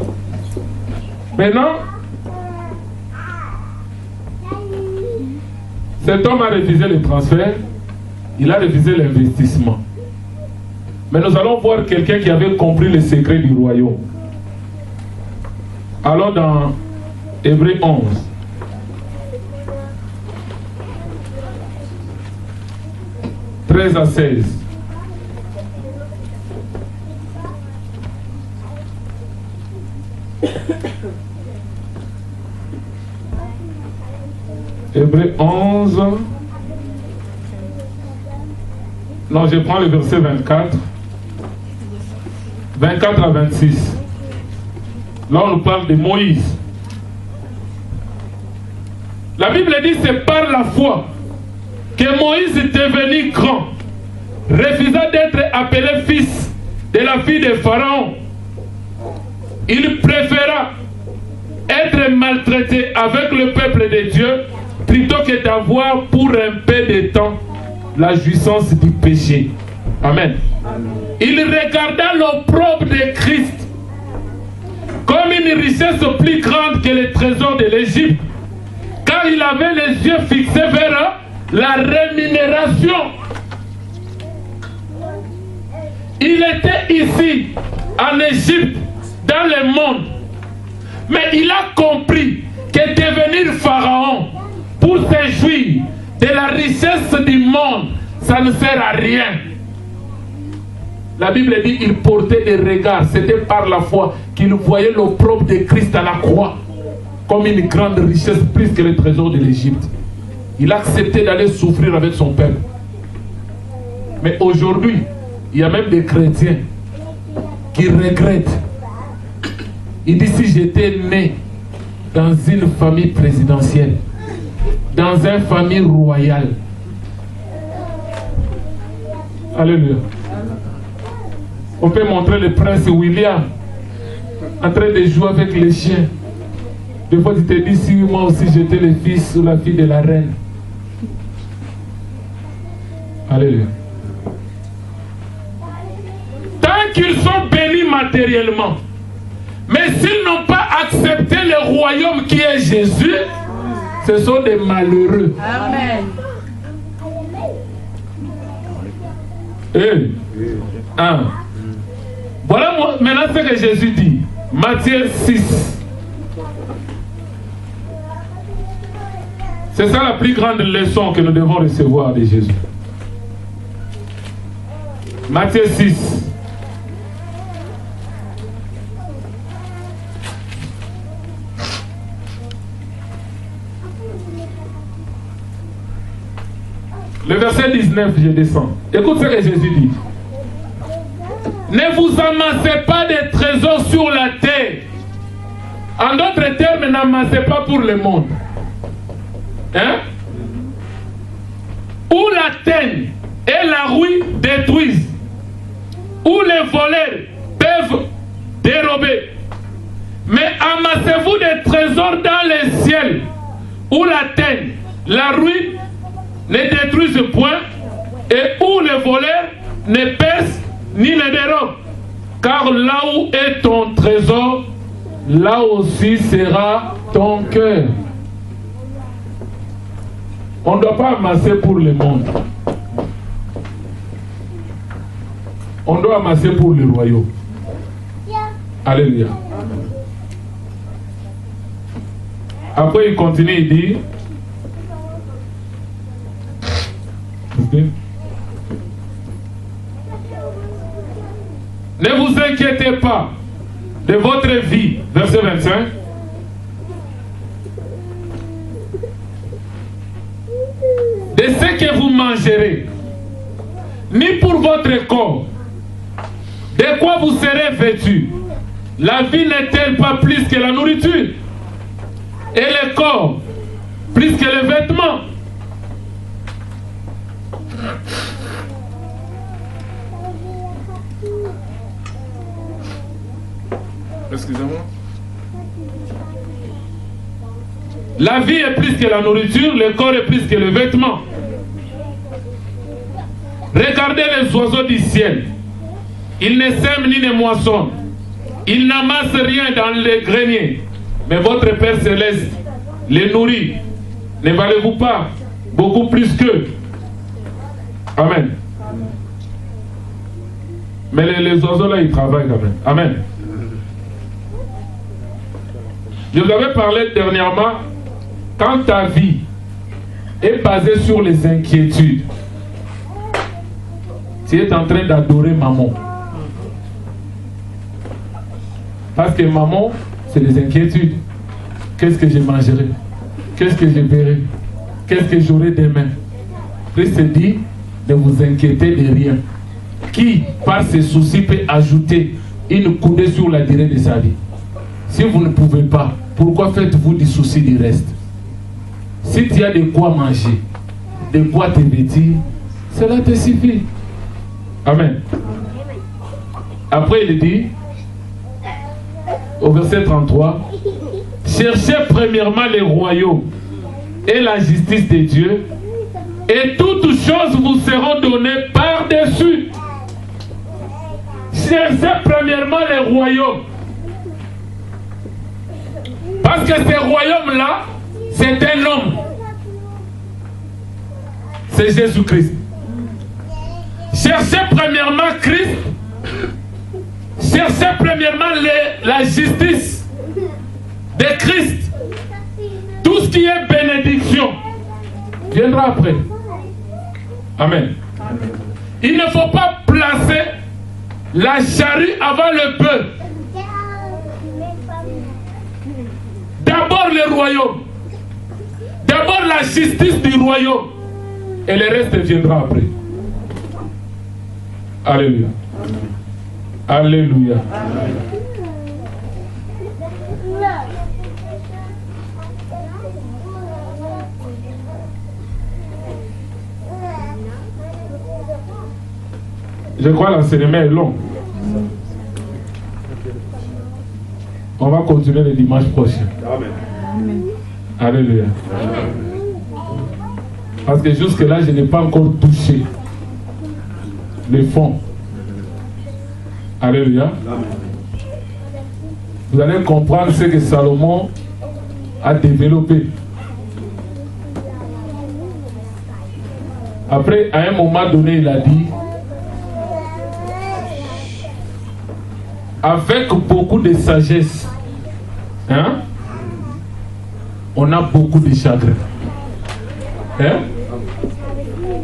Maintenant, cet homme a refusé le transfert, il a refusé l'investissement. Mais nous allons voir quelqu'un qui avait compris le secret du royaume. Alors dans Hébreux 11, « 13 à 16. Hébreux 11. Non, je prends le verset 24. 24 à 26. Là, on nous parle de Moïse. La Bible dit c'est par la foi que Moïse est devenu grand, refusa d'être appelé fils de la fille de Pharaon. Il préféra être maltraité avec le peuple de Dieu plutôt que d'avoir pour un peu de temps la jouissance du péché. Amen. Amen. Il regarda l'opprobre de Christ comme une richesse plus grande que les trésors de l'Égypte, car il avait les yeux fixés vers la rémunération. Il était ici, en Égypte, dans le monde, mais il a compris que devenir pharaon pour se jouir de la richesse du monde, ça ne sert à rien. La Bible dit qu'il portait des regards. C'était par la foi qu'il voyait l'opprobre de Christ à la croix comme une grande richesse, plus que les trésors de l'Égypte. Il a accepté d'aller souffrir avec son peuple. Mais aujourd'hui, il y a même des chrétiens qui regrettent. Il dit, si j'étais né dans une famille présidentielle, dans une famille royale. Alléluia. On peut montrer le prince William en train de jouer avec les chiens. Des fois, tu te dis, si moi aussi j'étais le fils ou la fille de la reine. Alléluia. Tant qu'ils sont bénis matériellement, mais s'ils n'ont pas accepté le royaume qui est Jésus, ce sont des malheureux. Amen. Et, voilà maintenant ce que Jésus dit. Matthieu 6. C'est ça la plus grande leçon que nous devons recevoir de Jésus. Matthieu 6. Le verset 19, je descends. Écoute ce que Jésus dit. Ne vous amassez pas de trésors sur la terre. En d'autres termes, n'amassez pas pour le monde. Hein? Où la teigne et la rouille détruisent, où les voleurs peuvent dérober. Mais amassez-vous des trésors dans les ciels, où la teigne, la rouille ne détruisent point, et où les voleurs ne percent ni ne dérobent. Car là où est ton trésor, là aussi sera ton cœur. On ne doit pas amasser pour le monde. On doit amasser pour le royaume. Alléluia. Après il continue, il dit ne vous inquiétez pas de votre vie. Verset 25. De ce que vous mangerez, ni pour votre corps, De quoi vous serez vêtus? La vie n'est-elle pas plus que la nourriture? Et le corps plus que les vêtements? Excusez-moi. La vie est plus que la nourriture, le corps est plus que le vêtement. Regardez les oiseaux du ciel. Ils ne sèment ni ne moissonnent. Ils n'amassent rien dans les greniers. Mais votre Père Céleste les nourrit. Ne valez-vous pas beaucoup plus qu'eux? Amen. Mais les oiseaux là, ils travaillent quand même. Amen. Je vous avais parlé dernièrement, quand ta vie est basée sur les inquiétudes, tu es en train d'adorer maman. Parce que maman, c'est les inquiétudes. Qu'est-ce que je mangerai? Qu'est-ce que je verrai? Qu'est-ce que j'aurai demain? Christ se dit, ne vous inquiétez de rien. Qui, par ses soucis, peut ajouter une coudée sur la durée de sa vie? Si vous ne pouvez pas, pourquoi faites-vous du souci du reste? Si tu as de quoi manger, de quoi te vêtir, cela te suffit. Amen. Après, il dit, au verset 33, cherchez premièrement les royaumes et la justice de Dieu, et toutes choses vous seront données par-dessus. Cherchez premièrement les royaumes. Parce que ce royaume-là, c'est un homme. C'est Jésus-Christ. Cherchez premièrement Christ. Cherchez premièrement la justice de Christ. Tout ce qui est bénédiction viendra après. Amen. Il ne faut pas placer la charrue avant le bœuf. D'abord le royaume. D'abord la justice du royaume. Et le reste viendra après. Alléluia. Alléluia. Je crois que l'enseignement est long. On va continuer le dimanche prochain. Amen. Alléluia. Parce que jusque-là, je n'ai pas encore touché le fond. Alléluia. Vous allez comprendre ce que Salomon a développé. Après, à un moment donné, il a dit, avec beaucoup de sagesse, hein, on a beaucoup de chagrin. Hein?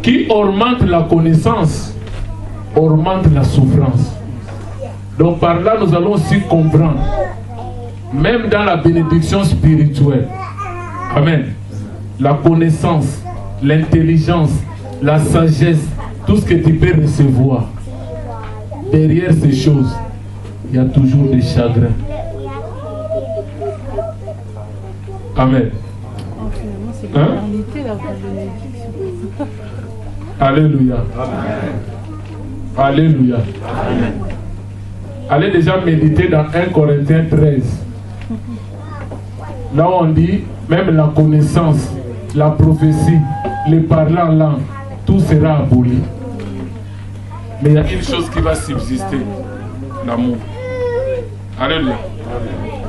Qui augmente la connaissance, augmente la souffrance. Donc par là, nous allons aussi comprendre, même dans la bénédiction spirituelle, amen, la connaissance, l'intelligence, la sagesse, tout ce que tu peux recevoir. Derrière ces choses, il y a toujours des chagrins. Amen. Hein? Alléluia. Alléluia. Amen. Allez déjà méditer dans 1 Corinthiens 13. Là on dit, même la connaissance, la prophétie, le parler en langue, tout sera aboli. Mais il y a une chose qui va subsister, l'amour. Alléluia.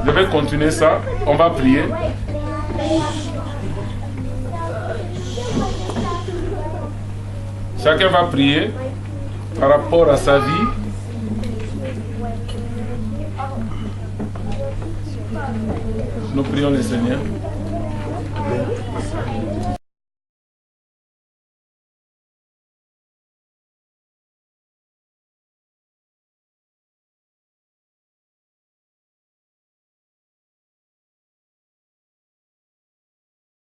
Je vais continuer ça, on va prier. Chacun va prier par rapport à sa vie. Nous prions le Seigneur.